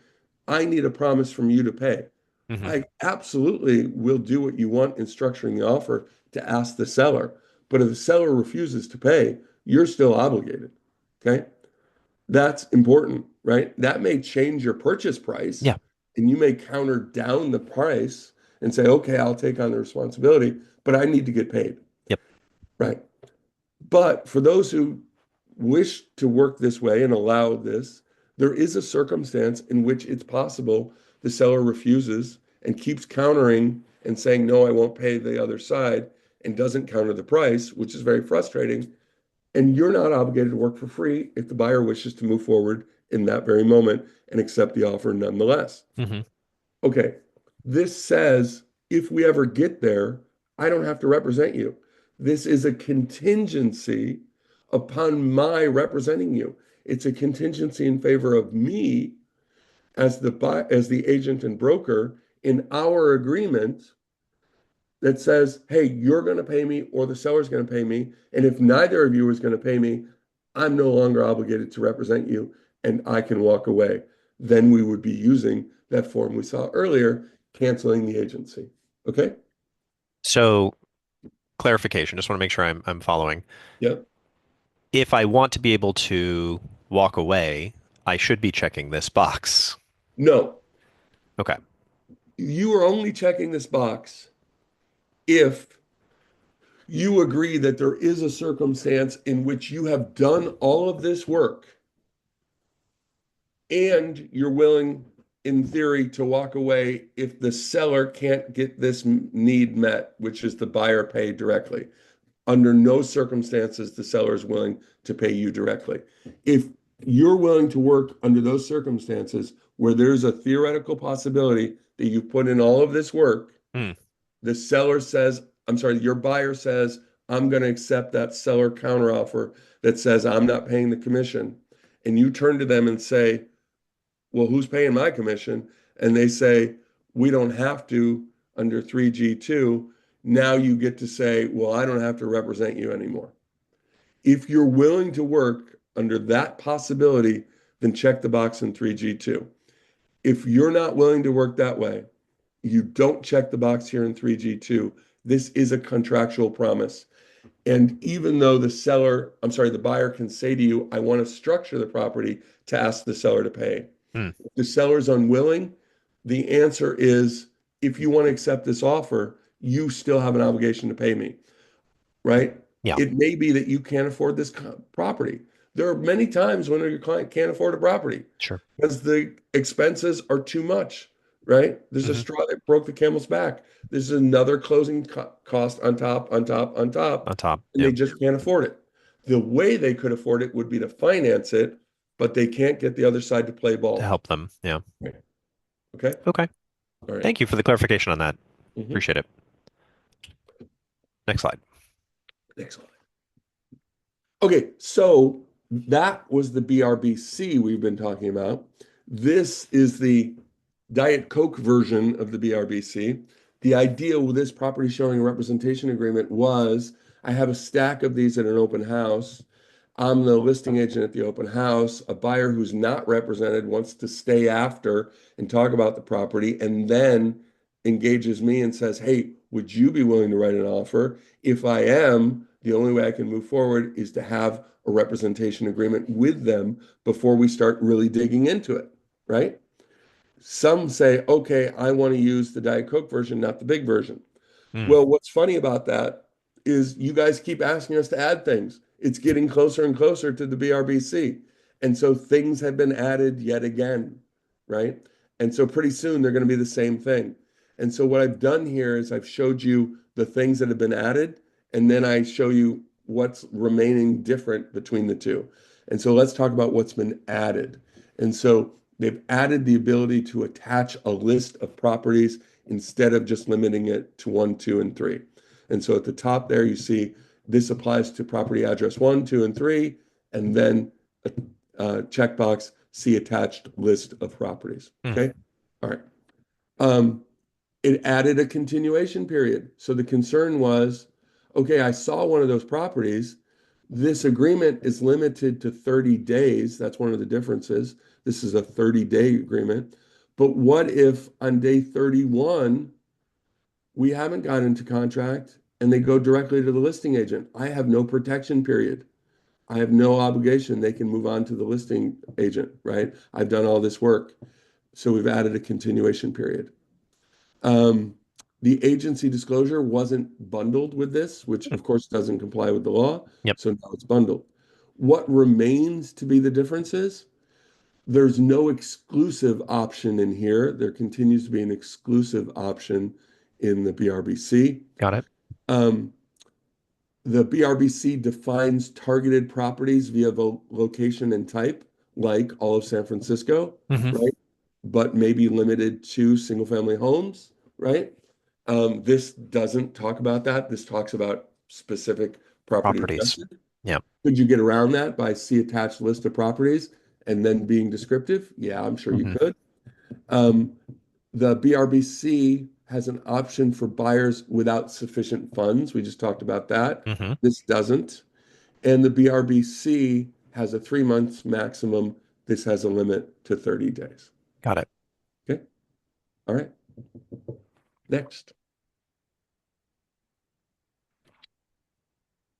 I need a promise from you to pay. Hmm. I absolutely will do what you want in structuring the offer to ask the seller. But if the seller refuses to pay, you're still obligated. Okay. That's important, right? That may change your purchase price Yeah. and you may counter down the price and say, okay, I'll take on the responsibility, but I need to get paid, Yep. right? But for those who wish to work this way and allow this, there is a circumstance in which it's possible the seller refuses and keeps countering and saying, no, I won't pay the other side and doesn't counter the price, which is very frustrating. And you're not obligated to work for free if the buyer wishes to move forward in that very moment and accept the offer nonetheless. Hmm. Okay, this says if we ever get there, I don't have to represent you. This is a contingency upon my representing you. It's a contingency in favor of me as the agent and broker in our agreement that says, hey, you're going to pay me or the seller's going to pay me. And if neither of you is going to pay me, I'm no longer obligated to represent you and I can walk away. Then we would be using that form we saw earlier, canceling the agency. Okay? So clarification, just want to make sure I'm following. Yep. If I want to be able to walk away, I should be checking this box. No, Okay. you are only checking this box if you agree that there is a circumstance in which you have done all of this work and you're willing, in theory, to walk away if the seller can't get this need met, which is the buyer pay directly. Under no circumstances the seller is willing to pay you directly. If you're willing to work under those circumstances where there's a theoretical possibility that you've put in all of this work, Hmm. the seller says, I'm sorry, your buyer says, I'm going to accept that seller counteroffer that says I'm not paying the commission. And you turn to them and say, well, who's paying my commission? And they say, we don't have to under 3G2. Now you get to say, well, I don't have to represent you anymore. If you're willing to work under that possibility, then check the box in 3G2. If you're not willing to work that way, you don't check the box here in 3G2. This is a contractual promise. And even though the buyer can say to you, I want to structure the property to ask the seller to pay. Hmm. If the seller's unwilling, the answer is, if you want to accept this offer, you still have an obligation to pay me, right? Yeah. It may be that you can't afford this property. There are many times when your client can't afford a property Sure. because the expenses are too much, right? There's a Hmm. straw that broke the camel's back. There's another closing cost on top, on top, on top, On top. and Yeah. they just can't afford it. The way they could afford it would be to finance it, but they can't get the other side to play To ball. help them. Yeah. Right. Okay. Okay. All right. Thank you for the clarification on that. Mhm. Appreciate it. Next slide. Excellent. Okay, so that was the BRBC we've been talking about. This is the Diet Coke version of the BRBC. The idea with this property showing representation agreement was I have a stack of these at an open house. I'm the listing agent at the open house. A buyer who's not represented wants to stay after and talk about the property and then engages me and says, hey, would you be willing to write an offer? If I am, the only way I can move forward is to have a representation agreement with them before we start really digging into it, right? Some say, okay, I want to use the Diet Coke version, not the big version. Hmm. Well, what's funny about that is you guys keep asking us to add things. It's getting closer and closer to the BRBC. And so things have been added yet again, right? And so pretty soon they're going to be the same thing. And so what I've done here is I've showed you the things that have been added, and then I show you what's remaining different between the two. And so let's talk about what's been added. And so they've added the ability to attach a list of properties instead of just limiting it to 1, 2, and 3. And so at the top there, you see this applies to property address 1, 2, and 3, and then a checkbox, see attached list of properties. Hmm. Okay. All right. Um, it added a continuation period. So the concern was, okay, I saw one of those properties. This agreement is limited to 30 days. That's one of the differences. This is a 30-day agreement. But what if on day 31, we haven't gotten into contract and they go directly to the listing agent? I have no protection period. I have no obligation. They can move on to the listing agent, right? I've done all this work. So we've added a continuation period. The agency disclosure wasn't bundled with this, which Hmm. of course doesn't comply with the law. Yep. So now it's bundled. What remains to be the differences? There's no exclusive option in here. There continues to be an exclusive option in the BRBC. Got it. Um, the BRBC defines targeted properties via location and type, like all of San Francisco, Hmm. right? But maybe limited to single family homes, right? This doesn't talk about that. This talks about specific properties Properties. listed, Yeah. Could you get around that by see attached list of properties and then being descriptive? Yeah, I'm sure you Hmm. could. Um, the BRBC has an option for buyers without sufficient funds. We just talked about that. Hmm. This doesn't. And the BRBC has a 3 months maximum. This has a limit to 30 days. Got it. Okay. All right. Next.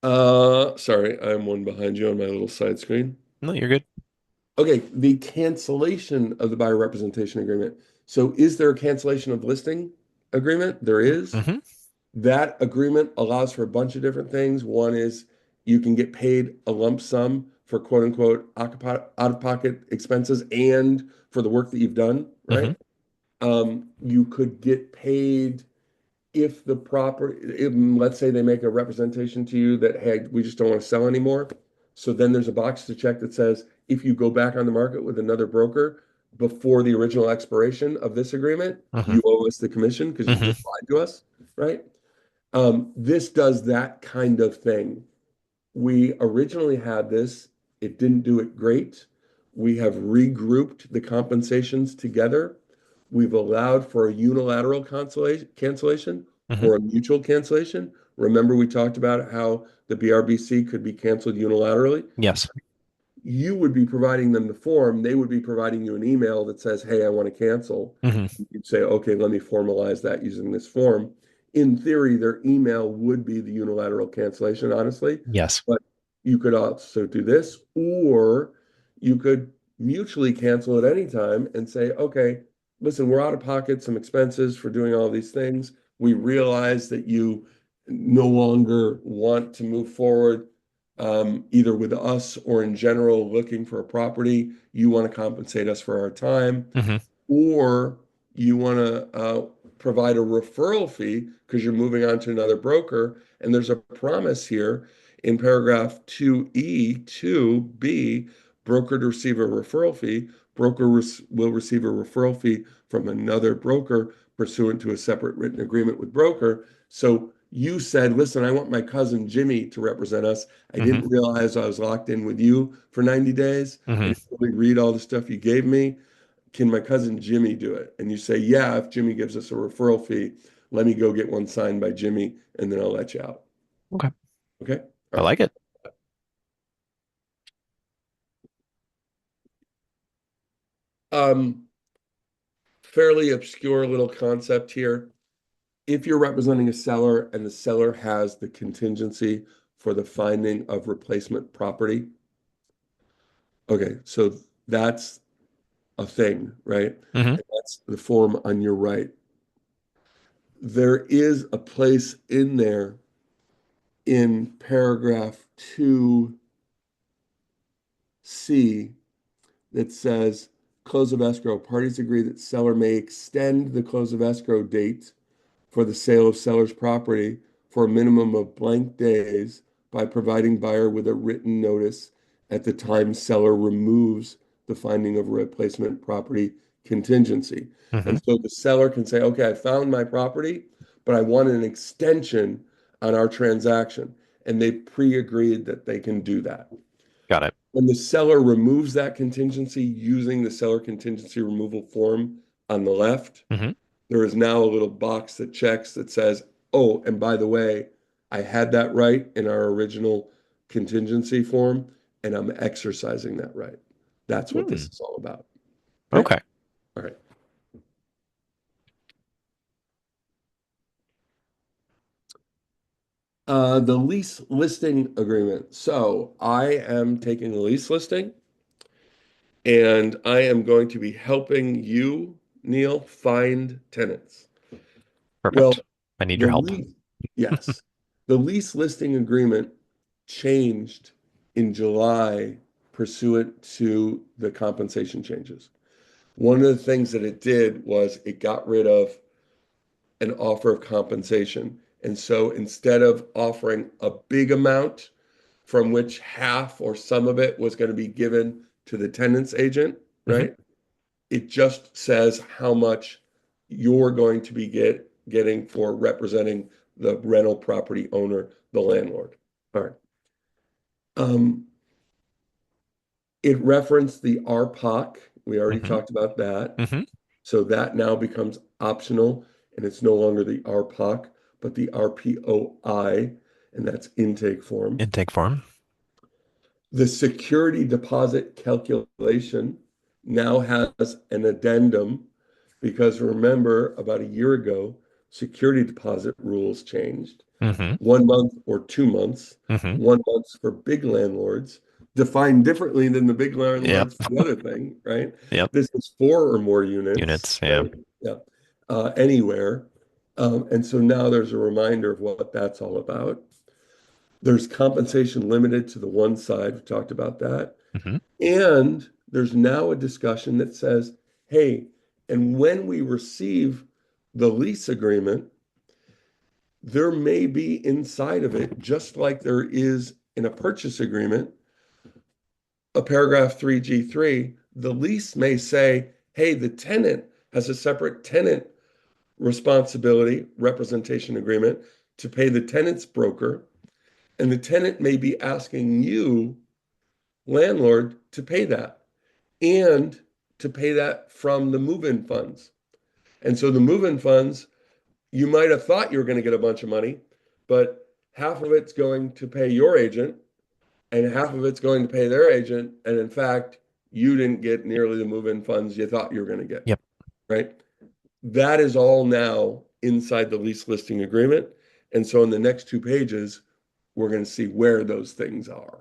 Sorry, I'm one behind you on my little side screen. No, you're good. Okay, the cancellation of the buyer representation agreement. So is there a cancellation of listing agreement? There is. Hmm. That agreement allows for a bunch of different things. One is you can get paid a lump sum for quote unquote out-of-pocket expenses and for the work that you've done, Hmm. right? You could get paid if the proper, let's say they make a representation to you that, hey, we just don't want to sell anymore. So then there's a box to check that says, if you go back on the market with another broker before the original expiration of this agreement, Hmm. you owe us the commission because you Hmm. just lied to us, right? This does that kind of thing. We originally had this, it didn't do it great. We have regrouped the compensations together. We've allowed for a unilateral cancellation Hmm. or a mutual cancellation. Remember, we talked about how the BRBC could be canceled unilaterally. Yes. You would be providing them the form, they would be providing you an email that says, hey, I want to cancel. Hmm. You'd say, okay, let me formalize that using this form. In theory, their email would be the unilateral cancellation, honestly, Yes. but you could also do this, or you could mutually cancel at any time and say, okay, listen, we're out of pocket some expenses for doing all these things. We realize that you no longer want to move forward either with us or in general looking for a property. You want to compensate us for our time, Hmm. or you want to provide a referral fee because you're moving on to another broker. And there's a promise here in paragraph 2E, 2B, broker to receive a referral fee. Broker will receive a referral fee from another broker pursuant to a separate written agreement with broker. So you said, listen, I want my cousin Jimmy to represent us. I Hmm. didn't realize I was locked in with you for 90 days. I Hmm. didn't really read all the stuff you gave me. Can my cousin Jimmy do it? And you say, yeah, if Jimmy gives us a referral fee, let me go get one signed by Jimmy and then I'll let you out. Okay. Okay. All I right. like it. Um, Fairly obscure little concept here. If you're representing a seller and the seller has the contingency for the finding of replacement property, okay, so that's a thing, right? Hmm. And that's the form on your right. There is a place in there in paragraph 2C that says close of escrow. Parties agree that seller may extend the close of escrow date for the sale of seller's property for a minimum of blank days by providing buyer with a written notice at the time seller removes the finding of replacement property contingency. Hmm. And so the seller can say, okay, I found my property, but I want an extension on our transaction. And they pre-agreed that they can do that. Got it. When the seller removes that contingency using the seller contingency removal form on the left, Hmm. there is now a little box that checks that says, oh, and by the way, I had that right in our original contingency form, and I'm exercising that right. That's what this Hmm. is all about. Okay. Okay. All right. The lease listing agreement. So I am taking a lease listing and I am going to be helping you, Neal, find tenants. Well, Perfect. I need the your help. lease, yes, the lease listing agreement changed in July pursuant to the compensation changes. One of the things that it did was it got rid of an offer of compensation. And so instead of offering a big amount from which half or some of it was going to be given to the tenant's agent, Hmm. right? It just says how much you're going to be getting for representing the rental property owner, the landlord. All right. Um, it referenced the RPOC. We already Hmm. talked about that. Hmm. So that now becomes optional, and it's no longer the RPOC, but the RPOI, and that's intake form. Intake form. The security deposit calculation now has an addendum because remember, about a year ago, security deposit rules changed. Hmm. 1 month or 2 months, Hmm. 1 month for big landlords, defined differently than the big Yep. landlords, the other thing, right? Yep. This is four or more units, Units. Yeah. right? Yeah. Anywhere. And so now there's a reminder of what that's all about. There's compensation limited to the one side. We talked about that. Hmm. And there's now a discussion that says, hey, and when we receive the lease agreement, there may be inside of it, just like there is in a purchase agreement, a paragraph 3G3, the lease may say, hey, the tenant has a separate tenant responsibility representation agreement to pay the tenant's broker, and the tenant may be asking you, landlord, to pay that and to pay that from the move-in funds. And so the move-in funds, you might have thought you were going to get a bunch of money, but half of it's going to pay your agent and half of it's going to pay their agent. And in fact, you didn't get nearly the move-in funds you thought you were going to get, Yep. right? That is all now inside the lease listing agreement. And so in the next 2 pages, we're going to see where those things are.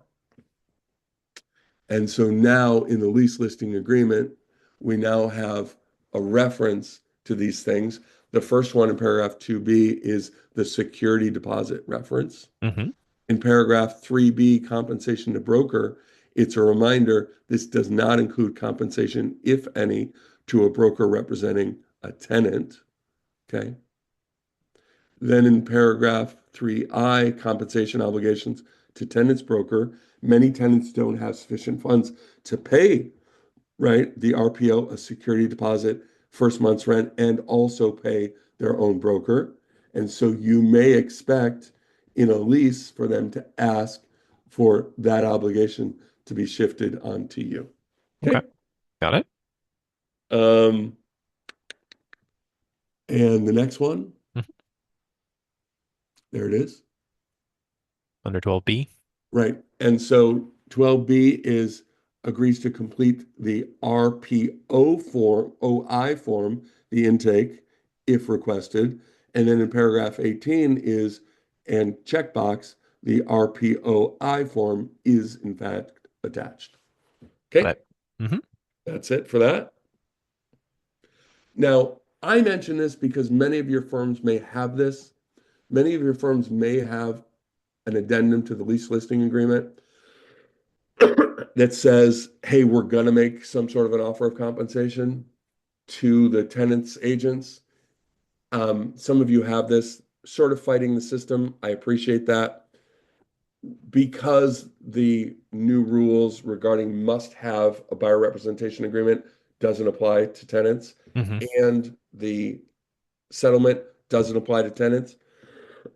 And so now in the lease listing agreement, we now have a reference to these things. The first one in paragraph 2B is the security deposit reference. Hmm. In paragraph 3B, compensation to broker, it's a reminder this does not include compensation, if any, to a broker representing a tenant. Okay. Then in paragraph 3I, compensation obligations to tenants broker, many tenants don't have sufficient funds to pay, right, the RPO, a security deposit, first month's rent, and also pay their own broker. And so you may expect in a lease for them to ask for that obligation to be shifted onto you. Okay. Okay. Got it. Um, and the next one, Mhm. there it is. Under 12B. Right. And so 12B is agrees to complete the RPO form, OI form, the intake, if requested. And then in paragraph 18 is, and checkbox, the RPOI form is in fact attached. Got Okay, it. Hmm. that's it for that. Now, I mention this because many of your firms may have this. Many of your firms may have an addendum to the lease listing agreement that says, hey, we're going to make some sort of an offer of compensation to the tenant's agents. Some of you have this sort of fighting the system. I appreciate that because the new rules regarding must have a buyer representation agreement doesn't apply to tenants Hmm. and the settlement doesn't apply to tenants.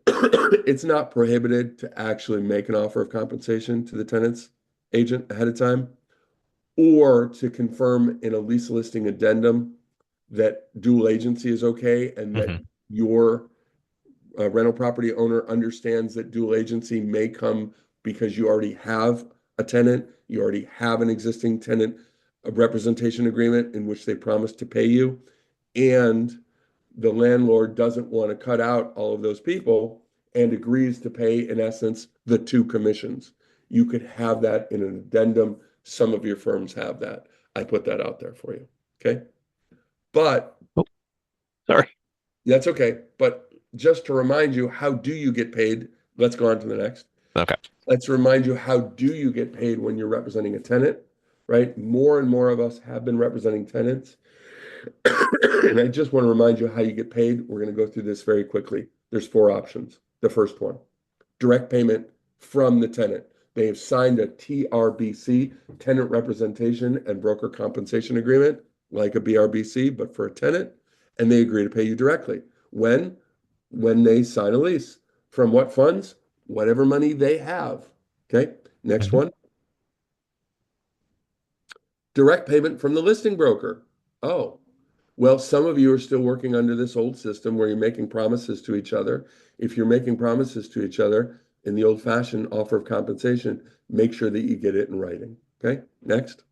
It's not prohibited to actually make an offer of compensation to the tenant's agent ahead of time, or to confirm in a lease listing addendum that dual agency is okay and that Hmm. your rental property owner understands that dual agency may come because you already have a tenant, you already have an existing tenant, a representation agreement in which they promise to pay you, and the landlord doesn't want to cut out all of those people and agrees to pay, in essence, the two commissions. You could have that in an addendum. Some of your firms have that. I put that out there for you. Okay. But Oh, sorry. that's okay. But just to remind you, how do you get paid? Let's go on to the next. Okay. Let's remind you, how do you get paid when you're representing a tenant, right? More and more of us have been representing tenants. And I just want to remind you how you get paid. We're going to go through this very quickly. There's four options. The first one, direct payment from the tenant. They have signed a TRBC, tenant representation and broker compensation agreement, like a BRBC, but for a tenant, and they agree to pay you directly. When? When they sign a lease. From what funds? Whatever money they have. Okay. Next Hmm. one, direct payment from the listing broker. Oh, well, some of you are still working under this old system where you're making promises to each other. If you're making promises to each other in the old-fashioned offer of compensation, make sure that you get it in writing. Okay, next.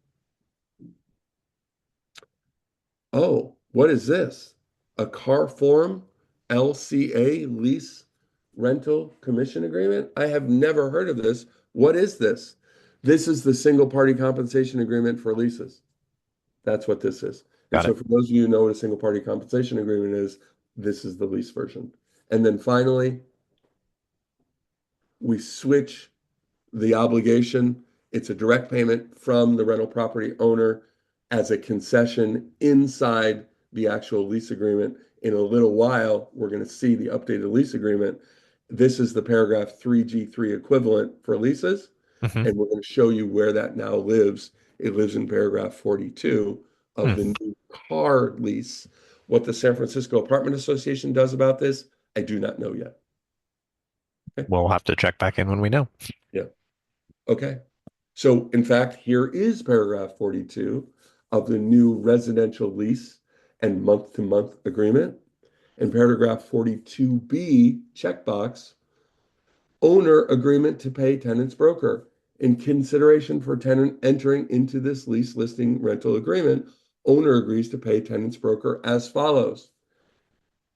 Oh, what is this? A car form LCA lease rental commission agreement? I have never heard of this. What is this? This is the single party compensation agreement for leases. That's what this is. And Got so it. for those of you who know what a single party compensation agreement is, this is the lease version. And then finally, we switch the obligation. It's a direct payment from the rental property owner as a concession inside the actual lease agreement. In a little while, we're going to see the updated lease agreement. This is the paragraph 3G3 equivalent for leases, Hmm. and we're going to show you where that now lives. It lives in paragraph 42 of the new car lease. What the San Francisco Apartment Association does about this, I do not know yet. Okay. We'll have to check back in when we know. Yeah. Okay. So in fact, here is paragraph 42 of the new residential lease and month-to-month agreement. And paragraph 42B, checkbox, owner agreement to pay tenant's broker. In consideration for tenant entering into this lease listing rental agreement, owner agrees to pay tenant's broker as follows.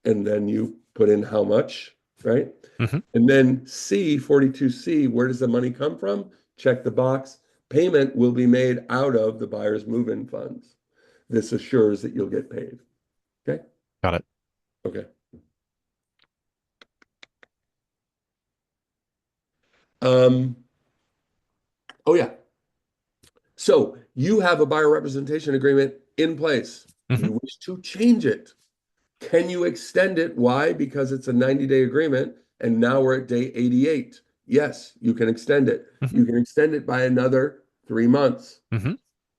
And then you put in how much, right? Hmm. And then C, 42C, where does the money come from? Check the box. Payment will be made out of the buyer's move-in funds. This assures that you'll get paid. Okay? Got it. Okay. Um, oh yeah. So you have a buyer representation agreement in place. Hmm. You wish to change it. Can you extend it? Why? Because it's a 90-day agreement and now we're at day 88. Yes, you can extend it. Hmm. You can extend it by another 3 months. Hmm.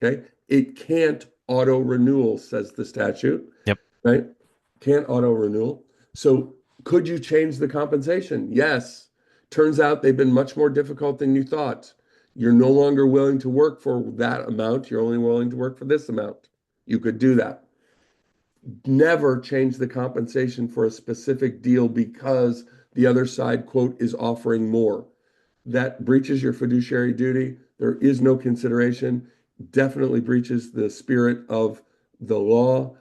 Okay. It can't auto renewal, says the statute, Yep. right? Can't auto renewal. So could you change the compensation? Yes. Turns out they've been much more difficult than you thought. You're no longer willing to work for that amount. You're only willing to work for this amount. You could do that. Never change the compensation for a specific deal because the other side, quote, is offering more. That breaches your fiduciary duty. There is no consideration. Definitely breaches the spirit of the law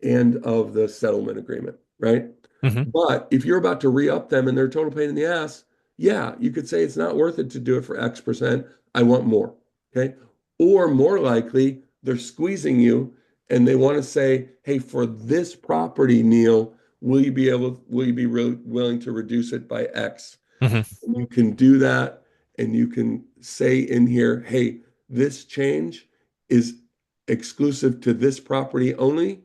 and of the settlement agreement, right? Hmm. But if you're about to re-up them and they're a total pain in the ass, yeah, you could say it's not worth it to do it for X%. I want more. Okay. Or more likely, they're squeezing you and they want to say, hey, for this property, Neal, will you be willing to reduce it by X? Hmm. You can do that and you can say in here, hey, this change is exclusive to this property only,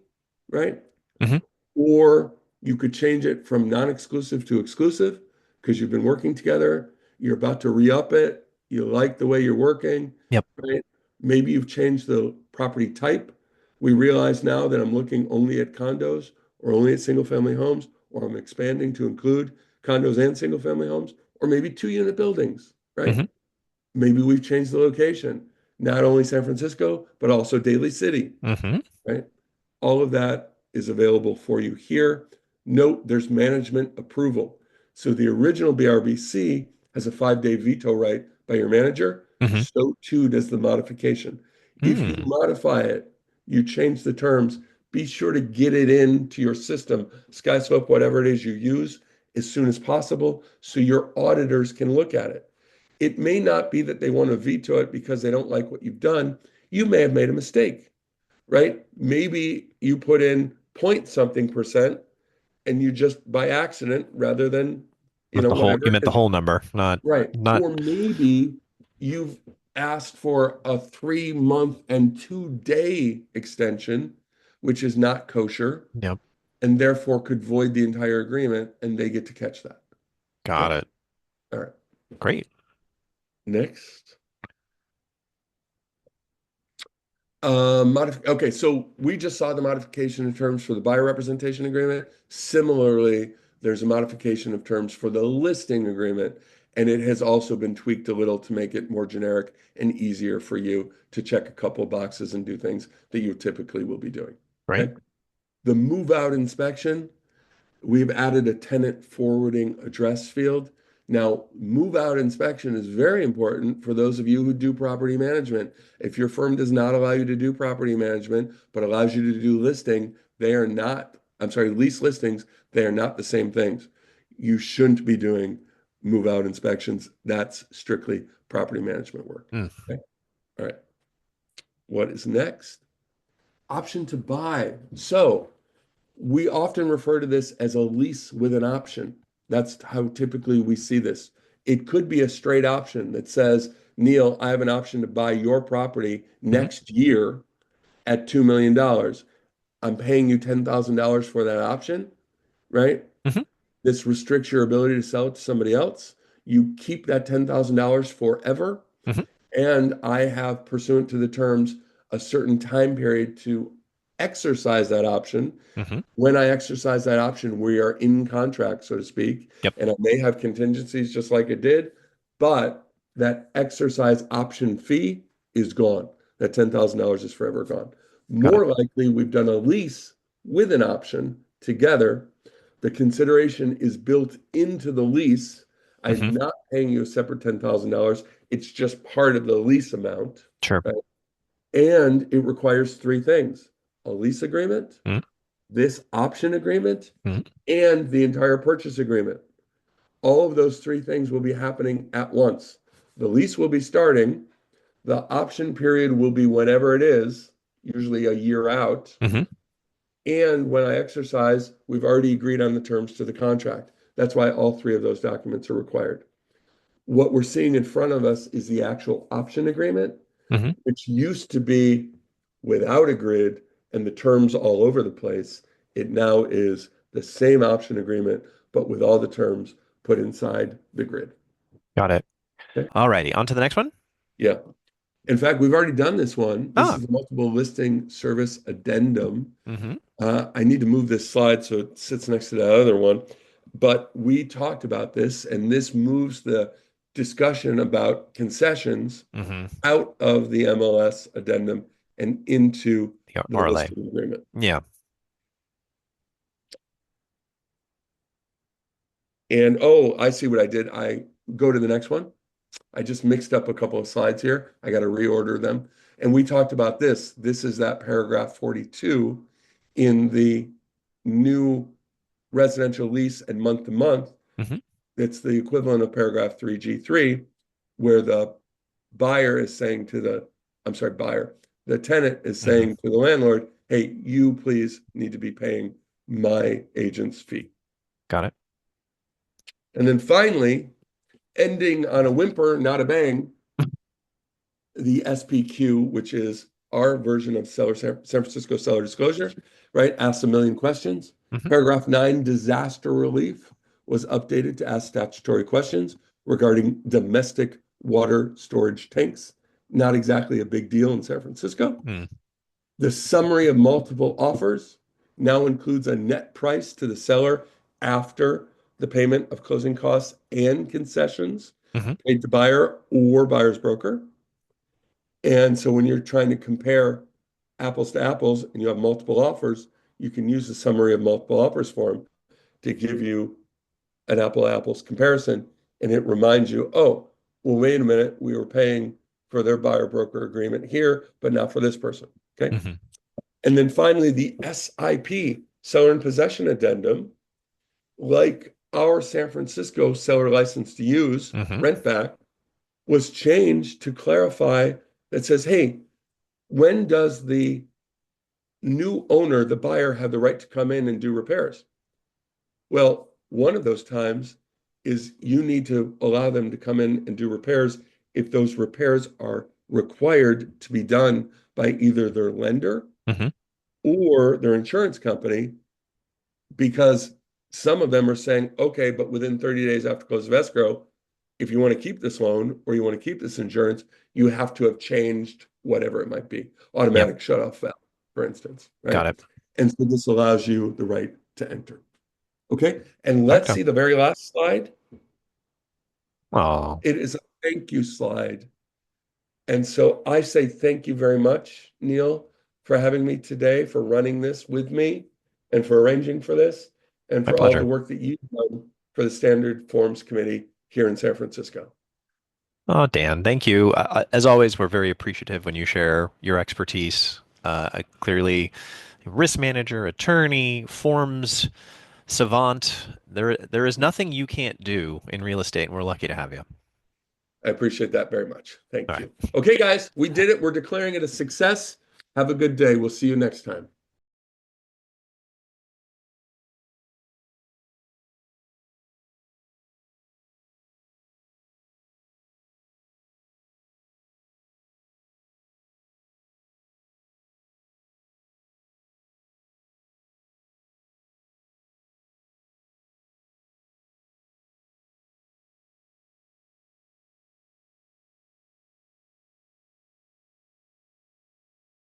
right? Hmm. Or you could change it from non-exclusive to exclusive because you've been working together. You're about to re-up it. You like the way you're working, Yep. right? Maybe you've changed the property type. We realize now that I'm looking only at condos or only at single-family homes, or I'm expanding to include condos and single-family homes, or maybe two-unit buildings, right? Hmm. Maybe we've changed the location, not only San Francisco, but also Daly City, Hmm. right? All of that is available for you here. Note there's management approval. So the original BRBC has a 5-day veto right by your manager. Hmm. So too does the modification. If you Mm. modify it, you change the terms, be sure to get it into your system, SkySlope, whatever it is you use, as soon as possible so your auditors can look at it. It may not be that they want to veto it because they don't like what you've done. You may have made a mistake, right? Maybe you put in point something percent and you just by accident rather than, Meant the whole, you whatever. meant the whole number, not, Right. not, Or maybe you've asked for a 3 month and 2 day extension, which is not kosher yep. and therefore could void the entire agreement and they get to catch that. Got Okay. it. All right. Great. Next. Okay, so we just saw the modification of terms for the buyer representation agreement. Similarly, there's a modification of terms for the listing agreement. And it has also been tweaked a little to make it more generic and easier for you to check a couple boxes and do things that you typically will be doing. Right. Okay. The move out inspection, we've added a tenant forwarding address field. Now, move out inspection is very important for those of you who do property management. If your firm does not allow you to do property management, but allows you to do listing, they are not, I'm sorry, lease listings, they are not the same things. You shouldn't be doing move out inspections. That's strictly property management work. Mm. Okay. All right. What is next? Option to buy. So we often refer to this as a lease with an option. That's how typically we see this. It could be a straight option that says, Neal, I have an option to buy your property Mhm. next year at $2 million. I'm paying you $10,000 for that option, right? Mhm. This restricts your ability to sell it to somebody else. You keep that $10,000 forever. Mhm. And I have, pursuant to the terms, a certain time period to exercise that option. Mhm. When I exercise that option, we are in contract, so to speak, Yep. and I may have contingencies just like it did, but that exercise option fee is gone. That $10,000 is forever gone. Got it. More likely, we've done a lease with an option together. The consideration is built into the lease. I'm Mhm. not paying you a separate $10,000. It's just part of the lease amount, Sure. right? And it requires three things: a lease agreement, Mhm. this option agreement, Mhm. and the entire purchase agreement. All of those three things will be happening at once. The lease will be starting. The option period will be whenever it is, usually a year out. Mhm. And when I exercise, we've already agreed on the terms to the contract. That's why all three of those documents are required. What we're seeing in front of us is the actual option agreement, Mhm. which used to be without a grid and the terms all over the place. It now is the same option agreement, but with all the terms put inside the grid. Got it. Okay. All righty. On to the next one. Yeah. In fact, we've already done this one. This Ah. is the multiple listing service addendum. Mhm. I need to move this slide so it sits next to that other one. But we talked about this, and this moves the discussion about concessions Mhm. out of the MLS addendum and into The the RLA. listing agreement. Yeah. And oh, I see what I did. I go to the next one. I just mixed up a couple of slides here. I got to reorder them. And we talked about this. This is that paragraph 42 in the new residential lease and month to month. Mhm. It's the equivalent of paragraph 3G3, where the buyer is saying to the, I'm sorry, buyer, the tenant is Mhm. saying to the landlord, hey, you please need to be paying my agent's fee. Got it. And then finally, ending on a whimper, not a bang, the SPQ, which is our version of San Francisco seller disclosure, right? Asks a million questions. Mhm. Paragraph 9, disaster relief, was updated to ask statutory questions regarding domestic water storage tanks. Not exactly a big deal in San Francisco. Mm. The summary of multiple offers now includes a net price to the seller after the payment of closing costs and concessions Mhm. paid to buyer or buyer's broker. And so when you're trying to compare apples to apples and you have multiple offers, you can use the summary of multiple offers form to give you an apple to apples comparison. And it reminds you, oh, well, wait a minute, we were paying for their buyer broker agreement here, but not for this person. Okay. Mhm. And then finally, the SIP, seller in possession addendum, like our San Francisco seller license to use, Mhm. rent back, was changed to clarify that says, hey, when does the new owner, the buyer, have the right to come in and do repairs? Well, one of those times is you need to allow them to come in and do repairs if those repairs are required to be done by either their lender Mhm. or their insurance company, because some of them are saying, okay, but within 30 days after close of escrow, if you want to keep this loan or you want to keep this insurance, you have to have changed whatever it might be, Yep. automatic shutoff valve, for instance, Got right? it. And so this allows you the right to enter. Okay. And let's Okay. see the very last slide. Oh, It is a thank you slide. And so I say thank you very much, Neal, for having me today, for running this with me, and for arranging for this, and my for all the pleasure. work that you've done for the Standard Forms Committee here in San Francisco. Oh, Dan, thank you. As always, we're very appreciative when you share your expertise. Clearly, risk manager, attorney, forms savant. There is nothing you can't do in real estate, and we're lucky to have you. I appreciate that very much. All Thank right. you. Okay, guys, we did it. We're declaring it a success. Have a good day. We'll see you next time.